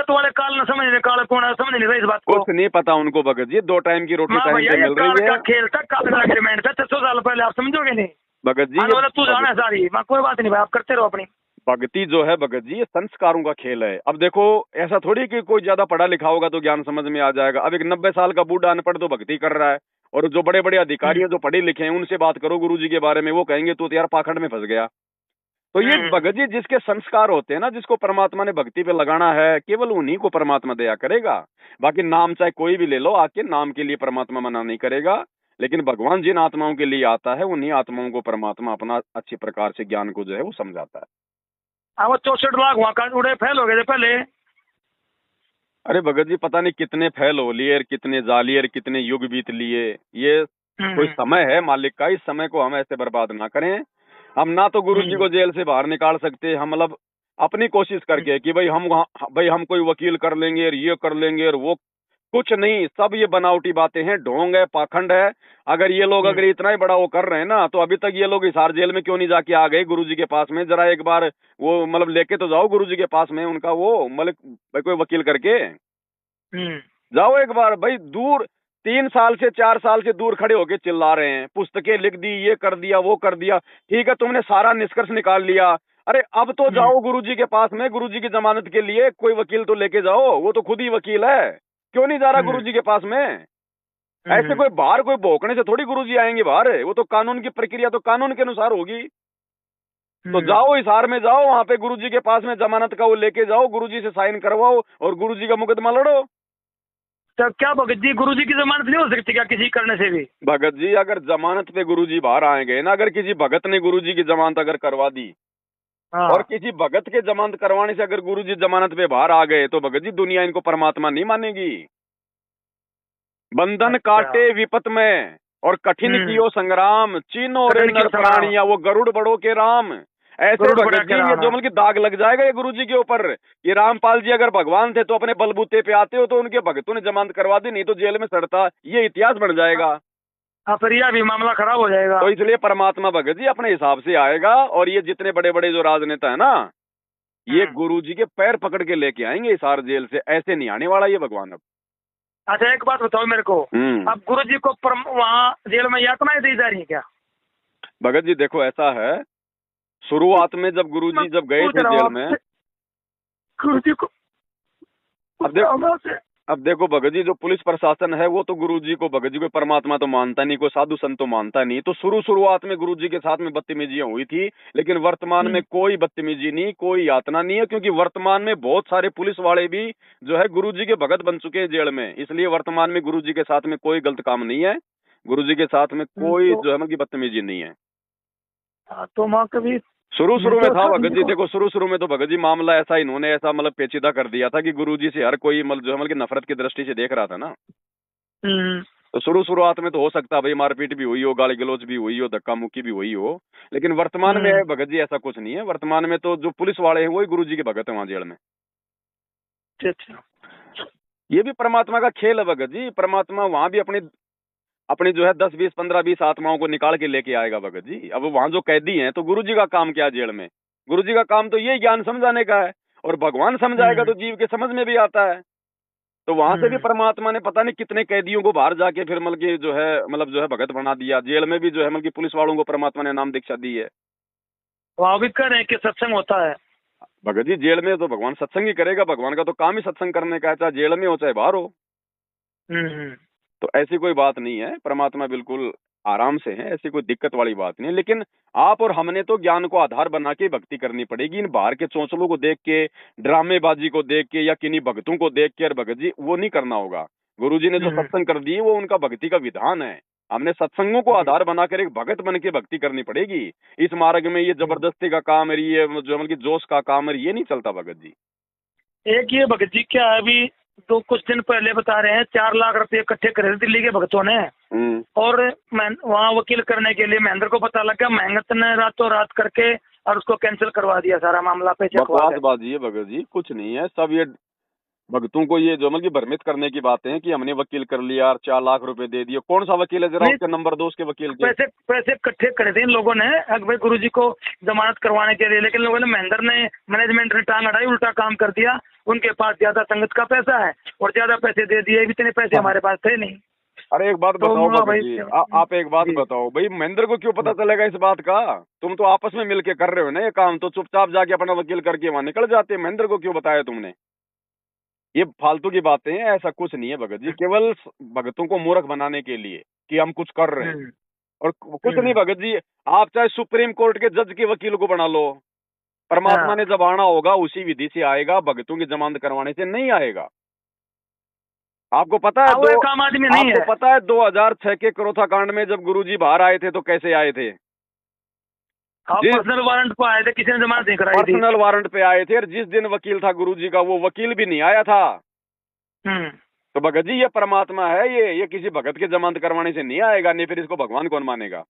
वाले काल न समझने, काल कौन समझ नहीं रहे इस बात को, कुछ नहीं पता उनको भगत जी, 2 टाइम की रोटी टाइम पे मिल रही है। खेल था, काल का एग्रीमेंट था 600 साल पहले, आप समझोगे नहीं भगत जी, तू जाना सारी, कोई बात नहीं भाई, आप करते रहो अपनी भक्ति जो है भगत जी, ये संस्कारों का खेल है। अब देखो ऐसा थोड़ी कि कोई ज्यादा पढ़ा लिखा होगा तो ज्ञान समझ में आ जाएगा। अब एक 90 साल का बूढ़ा अनपढ़ तो भक्ति कर रहा है, और जो बड़े बड़े अधिकारी हैं जो पढ़े लिखे हैं उनसे बात करो गुरु जी के बारे में, वो कहेंगे तो यार पाखंड में फंस गया। तो ये भगत जी जिसके संस्कार होते हैं ना, जिसको परमात्मा ने भक्ति पे लगाना है, केवल उन्हीं को परमात्मा दया करेगा। बाकी नाम चाहे कोई भी ले लो, आके नाम के लिए परमात्मा मना नहीं करेगा, लेकिन भगवान जिन आत्माओं के लिए आता है उन्हीं आत्माओं को परमात्मा अपना अच्छी प्रकार से ज्ञान को जो है वो समझाता है। वो 64 लाख वहाँ का उड़े फैल हो गए थे पहले। अरे भगत जी पता नहीं कितने फैल हो लिए, कितने जालियर, कितने युग बीत लिए। ये कोई समय है मालिक का, इस समय को हम ऐसे बर्बाद ना करें। हम ना तो गुरु जी को जेल से बाहर निकाल सकते, हम मतलब अपनी कोशिश करके कि भाई हम कोई वकील कर लेंगे और ये कर लेंगे और वो, कुछ नहीं, सब ये बनावटी बातें हैं, ढोंग है, पाखंड है। अगर ये लोग अगर इतना ही बड़ा वो कर रहे हैं ना, तो अभी तक ये लोग हिसार जेल में क्यों नहीं जाके आ गए गुरु जी के पास में? जरा एक बार वो मतलब लेके तो जाओ गुरु जी के पास में उनका वो मतलब भाई कोई वकील करके जाओ एक बार भाई। दूर 3 साल से 4 साल से दूर खड़े होके चिल्ला रहे हैं, पुस्तकें लिख दी, ये कर दिया वो कर दिया, ठीक है तुमने सारा निष्कर्ष निकाल लिया, अरे अब तो जाओ गुरु जी के पास में, गुरु जी की जमानत के लिए कोई वकील तो लेके जाओ, वो तो खुद ही वकील है, क्यों नहीं जा रहा गुरु जी के पास में? ऐसे कोई बाहर कोई भौंकने से थोड़ी गुरु जी आएंगे बाहर, वो तो कानून की प्रक्रिया तो कानून के अनुसार होगी। तो जाओ हिसार में जाओ, वहां पे गुरु जी के पास में जमानत का वो लेके जाओ, गुरु जी से साइन करवाओ और गुरु जी का मुकदमा लड़ो। तो क्या भगत जी गुरु जी की जमानत नहीं हो सकती क्या किसी करने से भी? भगत जी अगर जमानत पे गुरु जी बाहर आए गए ना, अगर किसी भगत ने गुरु जी की जमानत अगर करवा दी और किसी भगत के जमानत करवाने से अगर गुरु जी जमानत पे बाहर आ गए, तो भगत जी दुनिया इनको परमात्मा नहीं मानेगी। बंधन काटे विपत में और कठिन कियो संग्राम, चीनो रे नर प्राणिया वो गरुड़ बड़ो के राम। ऐसे भगत जी ये जो मतलब दाग लग जाएगा ये गुरु जी के ऊपर। ये रामपाल जी अगर भगवान थे तो अपने बलबूते पे आते हो तो उनके भगतों ने जमानत करवा दी, नहीं तो जेल में सड़ता, ये इतिहास बन जाएगा। हाँ, फिर यह भी मामला खराब हो जाएगा। तो इसलिए परमात्मा भगत जी अपने हिसाब से आएगा, और ये जितने बड़े बड़े जो राजनेता है ना, ये गुरुजी के पैर पकड़ के लेके आएंगे हिसार जेल से, ऐसे नहीं आने वाला ये भगवान अब। अच्छा, एक बात बताओ मेरे को, अब गुरु जी को वहाँ जेल में यातनाएं दी जा रही है क्या? भगत जी देखो ऐसा है, शुरुआत में जब गुरुजी जब गए थे जेल में, गुरु जी को अब देखो भगत जी, जो पुलिस प्रशासन है वो तो गुरुजी को, भगत जी को परमात्मा तो मानता नहीं, कोई साधु संत तो मानता नहीं। तो शुरुआत में गुरुजी के साथ में बदतमीजियां हुई थी, लेकिन वर्तमान में कोई बदतमीजी नहीं, कोई यातना नहीं है, क्योंकि वर्तमान में बहुत सारे पुलिस वाले भी जो है गुरुजी के भगत बन चुके हैं जेल में। इसलिए वर्तमान में गुरुजी के साथ में कोई गलत काम नहीं है, गुरुजी के साथ में कोई जो है मतलब बदतमीजी नहीं है। तो माँ कभी शुरू में था भगत जी, देखो शुरू में तो भगत जी मामला ऐसा इन्होंने ऐसा मतलब पेचीदा कर दिया था कि गुरुजी से हर कोई मतलब जो है मतलब नफरत की दृष्टि से देख रहा था ना। तो शुरुआत में तो हो सकता है भाई मारपीट भी हुई हो, गाली गलौज भी हुई हो, धक्का मुक्की भी हुई हो, लेकिन वर्तमान में भगत जी ऐसा कुछ नहीं है। वर्तमान में तो जो पुलिस वाले हैं वही गुरुजी के भगत है वहां जेल में। ये भी परमात्मा का खेल है भगत जी, परमात्मा वहां भी अपनी जो है 10 20 15 20 आत्माओं को निकाल के लेके आएगा भगत जी। अब वहां जो कैदी हैं तो गुरुजी का काम क्या है जेल में? गुरुजी का काम तो यही ज्ञान समझाने का है, और भगवान समझाएगा तो जीव के समझ में भी आता है। तो वहां से भी परमात्मा ने पता नहीं कितने कैदियों को बाहर जाके फिर मतलब जो है भगत बना दिया। जेल में भी जो है मतलब पुलिस वालों को परमात्मा ने नाम दीक्षा दी है। वहां भी कह रहे हैं कि सत्संग होता है भगत जी, जेल में तो भगवान सत्संग ही करेगा, भगवान का तो काम ही सत्संग करने का है, चाहे जेल में हो चाहे बाहर हो। तो ऐसी कोई बात नहीं है, परमात्मा बिल्कुल आराम से है, ऐसी कोई दिक्कत वाली बात नहीं है। लेकिन आप और हमने तो ज्ञान को आधार बना के भक्ति करनी पड़ेगी। इन बाहर के चौंचलों को देख के, ड्रामेबाजी को देख के, या किन्हीं भक्तों को देख के, भगत जी वो नहीं करना होगा। गुरुजी ने जो सत्संग कर दिए वो उनका भक्ति का विधान है। हमने सत्संगों को आधार बनाकर एक भगत बन के भक्ति करनी पड़ेगी। इस मार्ग में ये जबरदस्ती का काम है, ये जो मतलब जोश का काम है, ये नहीं चलता भगत जी। एक ये भगत जी क्या है, अभी तो कुछ दिन पहले बता रहे हैं 4 लाख रुपए इकट्ठे करे दिल्ली के भक्तों ने, और वहाँ वकील करने के लिए महेंद्र को पता लगा, महेंद्र ने रातों रात करके और उसको कैंसिल करवा दिया सारा मामला पे। बकवासबाजी है भगत जी, कुछ नहीं है, सब ये भक्तों को ये जो मतलब भ्रमित करने की बातें हैं कि हमने वकील कर लिया और 4 लाख रुपए दे दिए। कौन सा वकील है, जरा उसके नंबर दो उसके वकील के। पैसे इकट्ठे करे थे इन लोगों ने भाई गुरुजी को जमानत करवाने के लिए, लेकिन लोगों ने, महेंद्र ने, मैनेजमेंट ने टांग अड़ाई, उल्टा काम कर दिया। उनके पास ज्यादा संगत का पैसा है और ज्यादा पैसे दे दिए, इतने पैसे हमारे पास थे नहीं। अरे एक बात बताओ भगत जी, आप एक बात बताओ भाई, महेंद्र को क्यों पता चलेगा इस बात का? तुम तो आपस में मिलके कर रहे हो ना ये काम, तो चुपचाप जाके अपना वकील करके वहां निकल जाते। महेंद्र को क्यों बताया तुमने? ये फालतू की बातें हैं, ऐसा कुछ नहीं है भगत जी, केवल भगतों को मूर्ख बनाने के लिए कि हम कुछ कर रहे हैं, और कुछ नहीं भगत जी। आप चाहे सुप्रीम कोर्ट के जज के वकील को बना लो, परमात्मा ने जब आना होगा उसी विधि से आएगा, भगतों की जमानत करवाने से नहीं आएगा। आपको पता है आपको पता है 2006 के करोथा कांड में जब गुरुजी बाहर आए थे तो कैसे आए थे? पर्सनल वारंट पे आए थे, किसी ने जमानत नहीं कराई थी। पर्सनल वारंट पे आए थे, और जिस दिन वकील था गुरुजी का वो वकील भी नहीं आया था। तो भगत जी ये परमात्मा है, ये किसी भगत के जमानत करवाने से नहीं आएगा, नहीं फिर इसको भगवान कौन मानेगा?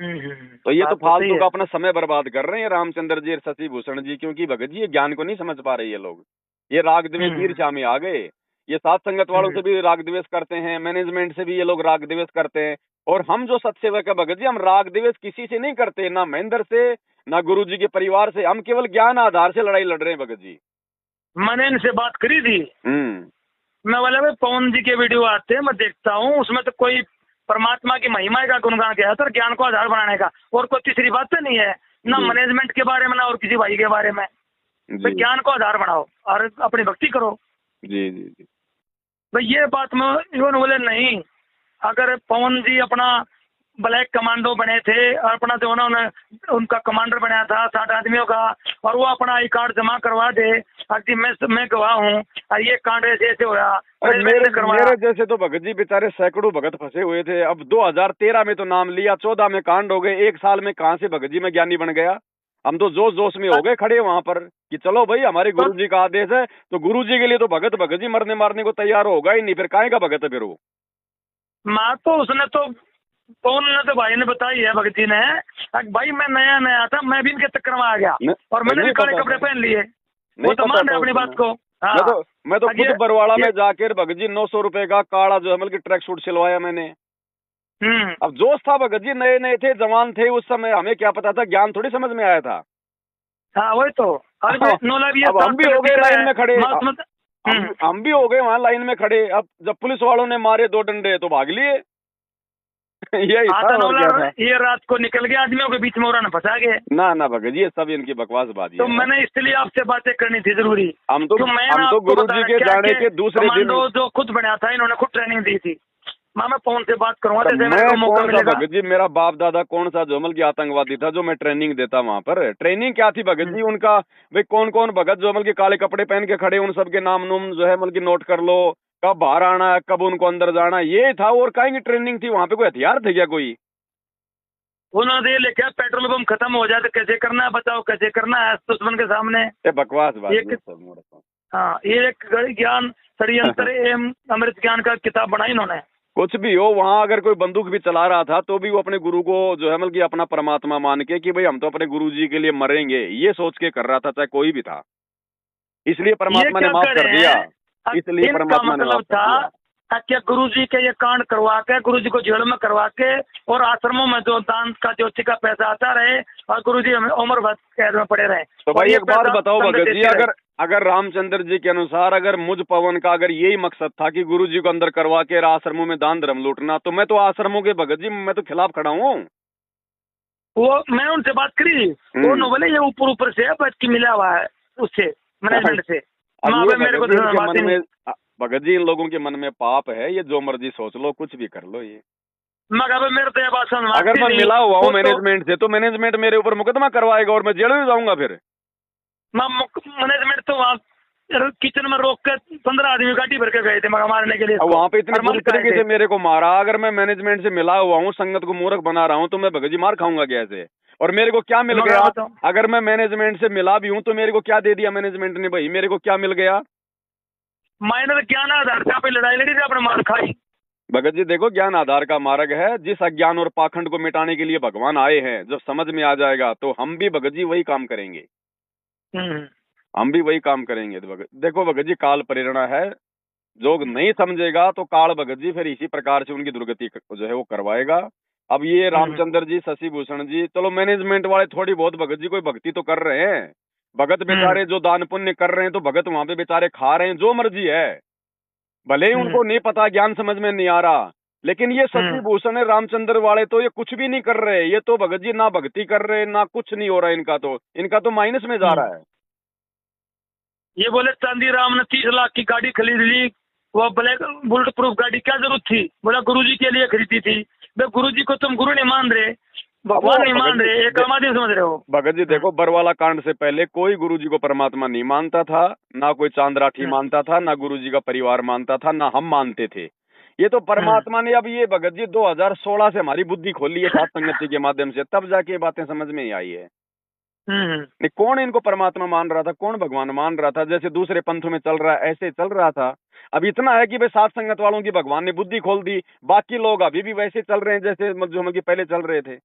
तो ये तो फालतू का अपना समय बर्बाद कर रहे हैं रामचंद्र जी और शशि भूषण जी, क्योंकि भगत जी ये ज्ञान को नहीं समझ पा रहे ये लोग। ये राग द्वेष ईर्ष्या में आ गए। ये साथ संगत वालों से भी राग द्वेष करते हैं, मैनेजमेंट से भी ये लोग राग द्वेष करते हैं। और हम जो सत्सेवक है भगत जी, हम राग द्वेष किसी से नहीं करते, ना महेंद्र से, ना गुरुजी के परिवार से। हम केवल ज्ञान आधार से लड़ाई लड़ रहे हैं भगत जी। मैंने इनसे बात करी थी, मैं बोला भाई पवन जी के वीडियो आते हैं, मैं देखता हूँ, उसमें तो कोई परमात्मा की महिमा का गुणगान किया था, ज्ञान को आधार बनाने का, और कोई तीसरी बात तो नहीं है, ना मैनेजमेंट के बारे में ना और किसी भाई के बारे में। तो ज्ञान को आधार बनाओ और अपनी भक्ति करो। जी जी जी भाई ये बात में इवन बोले नहीं, अगर पवन जी अपना ब्लैक कमांडो बने थे और अपना जो उन्होंने उनका कमांडर बनाया था 60 आदमियों का, और वो अपना आई कार्ड जमा करवा दे, अभी मैं गवाह हूँ और ये कांड ऐसे हुआ। मेरे जैसे तो भगत जी बेचारे सैकड़ों भगत फंसे हुए थे। अब 2013 में तो नाम लिया, 14 में कांड हो गए, 1 साल में कहाँ से भगत जी में ज्ञानी बन गया? हम तो जोश जोश में हो गए खड़े वहां पर कि चलो भाई हमारे गुरु जी का आदेश है, तो गुरु जी के लिए तो भगत जी मरने मारने को तैयार होगा ही नहीं, फिर काहे का भगत है फिर वो? माँ तो उसने तो कौन ने तो भाई ने बताई है भगत जी ने, भाई मैं नया था, मैं भी इनके चक्कर में आ गया और मैंने भी काले कपड़े पहन लिए। वो तो मान रहे अपनी बात को। मैं तो खुद बरवाड़ा में जाकर भगत जी 900 रुपए का काला जो है मतलब ट्रैक सूट सिलवाया मैंने। अब जोश था भगत जी, नए नए थे, जवान थे उस समय, हमें क्या पता था, ज्ञान थोड़ी समझ में आया था। हाँ वही तो। अब हम भी हो गए लाइन में खड़े, हम भी हो गए वहां लाइन में खड़े। अब जब पुलिस वालों ने मारे 2 डंडे तो भाग लिए। यही था, और क्या था। ये रात को निकल गया, आदमियों के बीच में और फंसा गए। ना भगत जी, ये सब इनकी बकवासबाजी तो है। मैंने इसलिए आपसे बातें करनी थी जरूरी। हम तो गुरु जी के जाने के दूसरे दिन जो खुद बना था, इन्होंने खुद ट्रेनिंग दी थी। मैं फोन से बात करूंगा, तो मैं कौन सा भगत जी, मेरा बाप दादा कौन सा जोमल की आतंकवादी था जो मैं ट्रेनिंग देता वहां पर। ट्रेनिंग क्या थी भगत जी उनका, भाई कौन कौन भगत जोमल के काले कपड़े पहन के खड़े, उन सबके नाम नूम जो है मतलब की नोट कर लो, कब बाहर आना है, कब उनको अंदर जाना, ये था। और कहीं की ट्रेनिंग थी वहां पे, कोई हथियार थे क्या कोई? उन्होंने लिखा पेट्रोल पंप खत्म हो जाए तो कैसे करना है, बताओ कैसे करना है दुश्मन के सामने। बकवास बात। हाँ, ये एक ज्ञान षड्यंत्र एवं अमृत ज्ञान का किताब बनाई इन्होंने। कुछ भी हो, वहां अगर कोई बंदूक भी चला रहा था तो भी वो अपने गुरु को जो है मतलब कि अपना परमात्मा मान के कि भाई हम तो अपने गुरु जी के लिए मरेंगे, ये सोच के कर रहा था, चाहे कोई भी था। इसलिए परमात्मा ने माफ कर दिया। इसलिए परमात्मा ने माफ कर दिया। क्या गुरु जी के ये कांड करवा के, गुरु जी को जेल में करवा के, और आश्रमों में जो दान का ज्योति का पैसा आता रहे, और गुरु जी उम्र भर कैद में पड़े रहे। तो भाई एक बात बताओ भगत जी, अगर रामचंद्र जी के अनुसार, अगर मुझ पवन का अगर यही मकसद था कि गुरु जी को अंदर करवा के आश्रमों में दान धर्म लूटना, तो मैं तो आश्रमों के भगत जी मैं तो खिलाफ खड़ा हूँ। वो मैंने उनसे बात करी, वो बोले ये ऊपर ऊपर से बच के मिला हुआ है उससे, मैनेजमेंट से। मेरे को भगत जी इन लोगों के मन में पाप है, ये जो मर्जी सोच लो, कुछ भी कर लो। ये मगर मेरे तो ये बात समझ, अगर मैं मिला हुआ हूँ मैनेजमेंट से, तो मैनेजमेंट मेरे ऊपर मुकदमा करवाएगा और मैं जेल में जाऊंगा। फिर मैनेजमेंट तो वहाँ किचन में रोक के 15 आदमी गाड़ी भर के गए थे मगर मारने के लिए। वहाँ पे इतनी बुरी तरीके से मेरे को मारा। अगर मैं मैनेजमेंट से मिला हुआ हूँ, संगत को मूर्ख बना रहा हूँ, तो मैं भगत जी मार खाऊंगा कैसे? और मेरे को क्या मिल गया? अगर मैं मैनेजमेंट से मिला भी हूँ तो मेरे को क्या दे दिया मैनेजमेंट ने? भाई मेरे को क्या मिल गया? माइनर ज्ञान आधार पे लड़ाई लड़ी थी, अपने मार खाई। भगत जी देखो, ज्ञान आधार का मार्ग है। जिस अज्ञान और पाखंड को मिटाने के लिए भगवान आए हैं, जब समझ में आ जाएगा तो हम भी भगत जी वही काम करेंगे। हम भी वही काम करेंगे। देखो भगत जी, काल प्रेरणा है। जो नहीं समझेगा तो काल भगत जी फिर इसी प्रकार से उनकी दुर्गति जो है वो करवाएगा। अब ये रामचंद्र जी, शशि भूषण जी, चलो मैनेजमेंट वाले थोड़ी बहुत भगत जी कोई भक्ति तो कर रहे हैं। भगत बेचारे जो दान पुण्य कर रहे हैं तो भगत वहां पे बेचारे खा रहे हैं, जो मर्जी है। भले ही उनको नहीं पता, ज्ञान समझ में नहीं आ रहा, लेकिन ये शशि भूषण है, रामचंद्र वाले तो ये कुछ भी नहीं कर रहे। ये तो भगत जी ना भक्ति कर रहे, ना कुछ नहीं हो रहा इनका तो माइनस में जा रहा है। ये बोले चांदी राम ने 30 लाख की गाड़ी खरीद ली, वो ब्लैक बुलेट प्रूफ गाड़ी क्या जरूरत थी? बोला गुरुजी के लिए खरीदी थी। गुरुजी को तुम गुरु नहीं मान रहे, भगवान नहीं मान रहे, एक आदमी समझ रहे हो। भगत जी देखो, बरवाला कांड से पहले कोई गुरुजी को परमात्मा नहीं मानता था, ना कोई चांदराठी मानता था, ना गुरुजी का परिवार मानता था, ना हम मानते थे। ये तो परमात्मा ने अब ये भगत जी 2016 से हमारी बुद्धि खोली है सात संगति के माध्यम से, तब जाके बातें समझ में ही आई है। नहीं, कौन इनको परमात्मा मान रहा था, कौन भगवान मान रहा था? जैसे दूसरे पंथों में चल रहा है ऐसे चल रहा था। अब इतना है कि भाई सात संगत वालों की भगवान ने बुद्धि खोल दी, बाकी लोग अभी भी वैसे चल रहे हैं जैसे जो कि पहले चल रहे थे।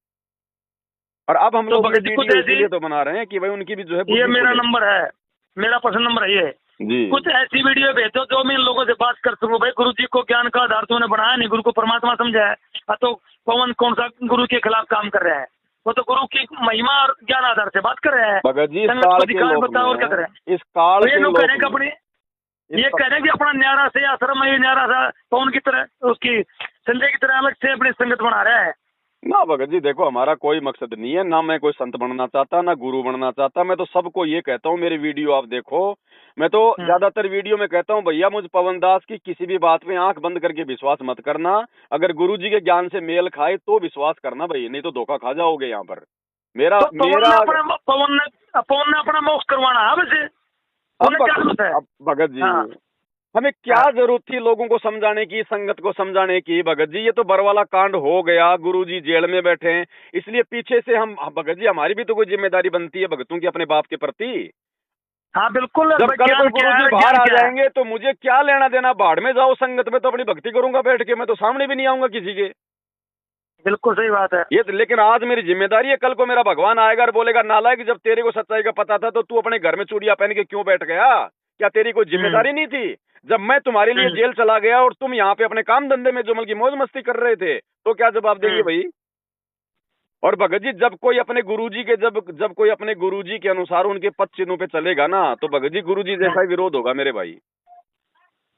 और अब हम लोग वीडियो तो बना रहे हैं कि भाई उनकी भी जो है, ये मेरा नंबर है, मेरा पर्सनल नंबर है ये जी। कुछ ऐसी वीडियो भेजो जो मैं इन लोगों से बात कर सकूं। भाई गुरु जी को ज्ञान का आधार तो उन्हें बनाया नहीं, गुरु को परमात्मा समझा है, तो पवन कौन सा गुरु के खिलाफ काम कर रहा है? वो तो गुरु की महिमा और ज्ञान आधार से बात कर रहे हैं। भगत जी बताओ और क्या करें? इस काल ये लोग कह रहे हैं कि अपनी ये कह रहे हैं कि अपना न्यारा से आश्रम में न्यारा सा पवन की तरह, उसकी संजय की तरह अलग से अपनी संगत बना रहा है। ना भगत जी देखो, हमारा कोई मकसद नहीं है, ना मैं कोई संत बनना चाहता, ना गुरु बनना चाहता। मैं तो सबको ये कहता हूँ, मेरी वीडियो आप देखो, मैं तो ज्यादातर वीडियो में कहता हूँ भैया मुझ पवन दास की किसी भी बात में आंख बंद करके विश्वास मत करना। अगर गुरु जी के ज्ञान से मेल खाए तो विश्वास करना भाई, नहीं तो धोखा खा जाओगे यहाँ पर। पवन ने अपना मोक्ष करवाना है वैसे। भगत जी हमें क्या जरूरत थी लोगों को समझाने की, संगत को समझाने की? भगत जी ये तो बरवाला कांड हो गया, गुरुजी जेल में बैठे हैं, इसलिए पीछे से हम भगत जी हमारी भी तो कोई जिम्मेदारी बनती है भगतों की अपने बाप के प्रति। हाँ बिल्कुल। जब कल को गुरुजी बाहर आ जाएंगे तो मुझे क्या लेना देना? बाढ़ में जाओ, संगत में तो अपनी भक्ति करूंगा बैठ के, मैं तो सामने भी नहीं आऊंगा किसी के। बिल्कुल सही बात है ये लेकिन आज मेरी जिम्मेदारी है, कल को मेरा भगवान आएगा और बोलेगा नालायक, जब तेरे को सच्चाई का पता था तो तू अपने घर में चूड़ियां पहन के क्यों बैठ गया? क्या तेरी कोई जिम्मेदारी नहीं थी? जब मैं तुम्हारे लिए जेल चला गया और तुम यहाँ पे अपने काम धंधे में जुमल की मौज मस्ती कर रहे थे, तो क्या जवाब देंगे भाई? और भगत जी जब कोई अपने गुरुजी के जब कोई अपने गुरुजी के अनुसार उनके पद चिन्हों पे चलेगा ना, तो भगत जी गुरुजी जैसा ही विरोध होगा मेरे भाई।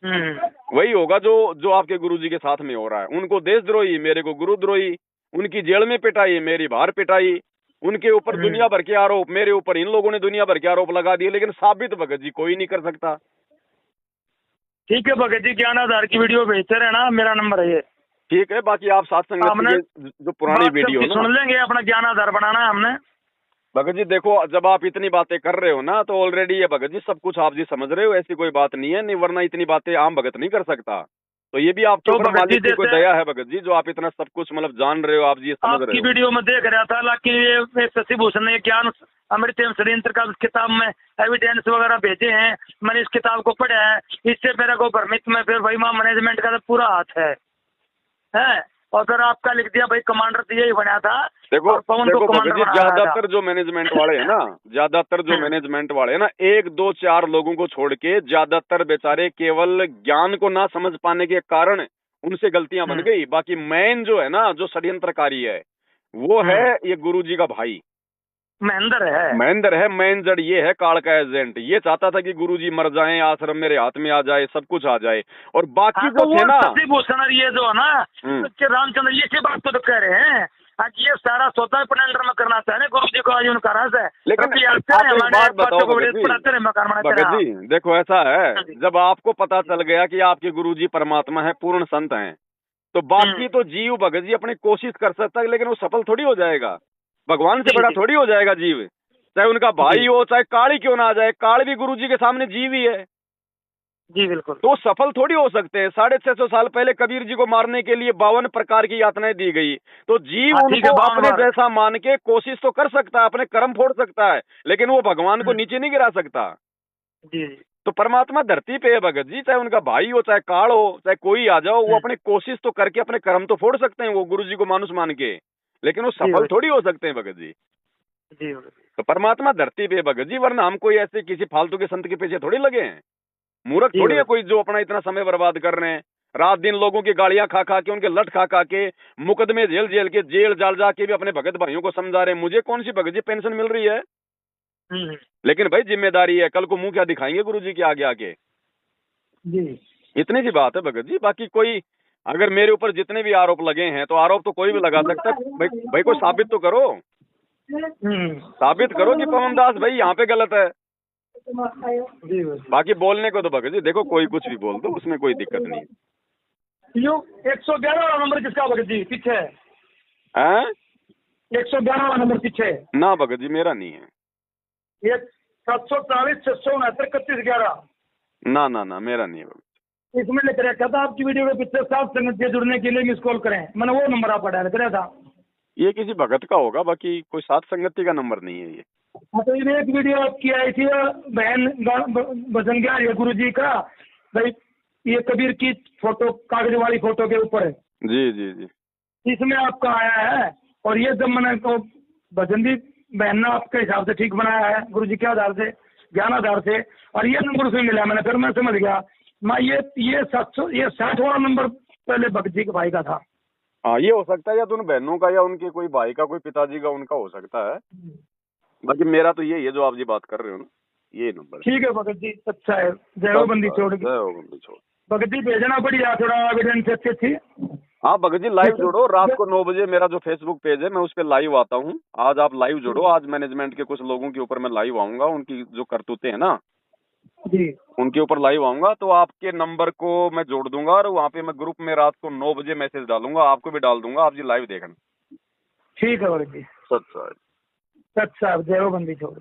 वही होगा जो आपके गुरुजी के साथ में हो रहा है। उनको देशद्रोही, मेरे को गुरुद्रोही, उनकी जेल में पिटाई, मेरी बाहर पिटाई, उनके ऊपर दुनिया भर के आरोप, मेरे ऊपर इन लोगों ने दुनिया भर के आरोप लगा दिए, लेकिन साबित भगत जी कोई नहीं कर सकता। ठीक है भगत जी, ज्ञान आधार की वीडियो भेजते रहना, मेरा नंबर है ये। ठीक है, बाकी आप साथ संगत के जो पुरानी वीडियो ना सुन लेंगे, अपना ज्ञान आधार बनाना है हमने। भगत जी देखो, जब आप इतनी बातें कर रहे हो ना, तो ऑलरेडी ये भगत जी सब कुछ आप जी समझ रहे हो, ऐसी कोई बात नहीं है, नहीं वरना इतनी बातें आम भगत नहीं कर सकता। तो ये भी आपके ऊपर मालिक की कोई दया है भगत जी, जो आप इतना सब कुछ मतलब जान रहे हो, आप जी समझ रहे हो। आपकी वीडियो में देख रहा था कि ये शशि भूषण ने ज्ञान अमृत एवं षड्यंत्र का किताब में एविडेंस वगैरह भेजे हैं, मैंने इस किताब को पढ़ा है, इससे मेरे को भ्रमित में फिर भाई मैनेजमेंट का तो पूरा हाथ है और फिर आपका लिख दिया भाई कमांडर तो यही बना था। देखो पवन को कमांडर बनाया था। ज्यादातर जो मैनेजमेंट वाले हैं ना, ज्यादातर जो मैनेजमेंट वाले हैं ना, 1 2 4 लोगों को छोड़ के ज्यादातर बेचारे केवल ज्ञान को ना समझ पाने के कारण उनसे गलतियां बन गई। बाकी मेन जो है ना, जो षड्यंत्रकारी है, वो है ये गुरुजी का भाई महेंद्र है। मेन जड़ ये है, काल का एजेंट। ये चाहता था कि गुरुजी मर जाएं, आश्रम मेरे हाथ में आ जाए, सब कुछ आ जाए। और बाकी जो थे ना शशि भूषण, ये जो है ना रामचंद्र, ये बात तो कह रहे हैं आज ये सारा स्वतः अपने अंडर में करना चाह रहे गुरु जी को, आज उनका राज है। लेकिन बात बताओ भगत जी, देखो ऐसा है, जब आपको पता चल गया कि आपके गुरुजी परमात्मा है, पूर्ण संत हैं, तो बाकी तो जीव भगत जी अपनी कोशिश कर सकता है, लेकिन वो सफल थोड़ी हो जाएगा। भगवान से बड़ा थोड़ी हो जाएगा जीव, चाहे उनका भाई हो, चाहे काल ही क्यों ना आ जाए। काल भी गुरुजी के सामने जीव ही है जी, बिल्कुल। तो सफल थोड़ी हो सकते हैं। 650 साल पहले कबीर जी को मारने के लिए 52 प्रकार की यातनाएं दी गई। तो जीव उनको अपने जैसा मान के कोशिश तो कर सकता है, अपने कर्म फोड़ सकता है, लेकिन वो भगवान को नीचे नहीं गिरा सकता। जी। तो परमात्मा धरती पे है भगत जी, चाहे उनका भाई हो, चाहे काल हो, चाहे कोई आ जाओ, वो अपनी कोशिश तो करके अपने कर्म तो फोड़ सकते हैं, वो गुरु जी को मानुष मान के, लेकिन वो सफल थोड़ी हो सकते हैं भगत जी। तो परमात्मा धरती पे भगत जी, वरना हम कोई ऐसे किसी फालतू के संत के पीछे थोड़ी लगे हैं। मूर्ख थोड़ी है कोई जो अपना इतना समय बर्बाद कर रहे हैं, रात दिन लोगों की गालियां खा खा के, उनके लट खा खा के, मुकदमे जेल जाल जाके भी अपने भगत भाइयों को समझा रहे हैं। मुझे कौन सी भगत जी पेंशन मिल रही है, लेकिन भाई जिम्मेदारी है, कल को मुंह क्या दिखाएंगे गुरु जी के आगे आगे जी। इतनी सी बात है भगत जी। बाकी कोई अगर मेरे ऊपर जितने भी आरोप लगे हैं, तो आरोप तो कोई भी लगा सकता है भाई कोई साबित तो करो, साबित करो कि पवन दास भाई यहाँ पे गलत है। बाकी बोलने को तो भगत जी देखो कोई कुछ भी बोल दो, उसमें कोई दिक्कत नहीं। 111 नंबर किसका भगत जी पीछे है? 111 नंबर पीछे ना भगत जी मेरा नहीं है। ये 740 669 3111 ना ना ना मेरा नहीं है भगत। इसमें लिख रखा था आपकी वीडियो के पीछे साथ संगत से जुड़ने के लिए मिस कॉल करें, मैंने वो नंबर आपका डायल कराया था। ये किसी भगत का होगा, बाकी कोई साथ संगति का नंबर नहीं है ये। तो ये एक वीडियो आपकी आई थी बहन भजन गया गुरु जी का, भाई ये कबीर की फोटो कागज वाली फोटो के ऊपर है जी जी जी, इसमें आपका आया है। और ये जब मैंने तो भजन जी बहन ने आपके हिसाब से ठीक बनाया है गुरु जी के आधार से, ज्ञान आधार से, और ये नंबर उसमें मिला। मैंने फिर मैं समझ गया मैं ये 60 वाला नंबर पहले भगत जी के भाई का था। हाँ ये हो सकता है, या तो उन बहनों का, या उनके कोई भाई का, कोई पिताजी का, उनका हो सकता है। बाकी मेरा तो यही है जो आप जी बात कर रहे हो ना, ये नंबर। ठीक है भगत जी, अच्छा है। जय हो बंदी छोड़ के, जय हो बंदी छोड़। भगत जी भेजना बढ़िया थोड़ा एविडेंस अच्छी थी। हाँ भगत जी लाइव जोड़ो, रात को 9 बजे मेरा जो फेसबुक पेज है मैं उस पर लाइव आता हूँ। आज आप लाइव जोड़ो, आज मैनेजमेंट के कुछ लोगों के ऊपर मैं लाइव आऊंगा, उनकी जो करतूतें हैं ना जी, उनके ऊपर लाइव आऊंगा। तो आपके नंबर को मैं जोड़ दूंगा और वहाँ पे मैं ग्रुप में रात को 9 बजे मैसेज डालूंगा, आपको भी डाल दूंगा, आप जी लाइव देखना। ठीक है भगत जी। सच साहब, जय हो बंदी छोड़।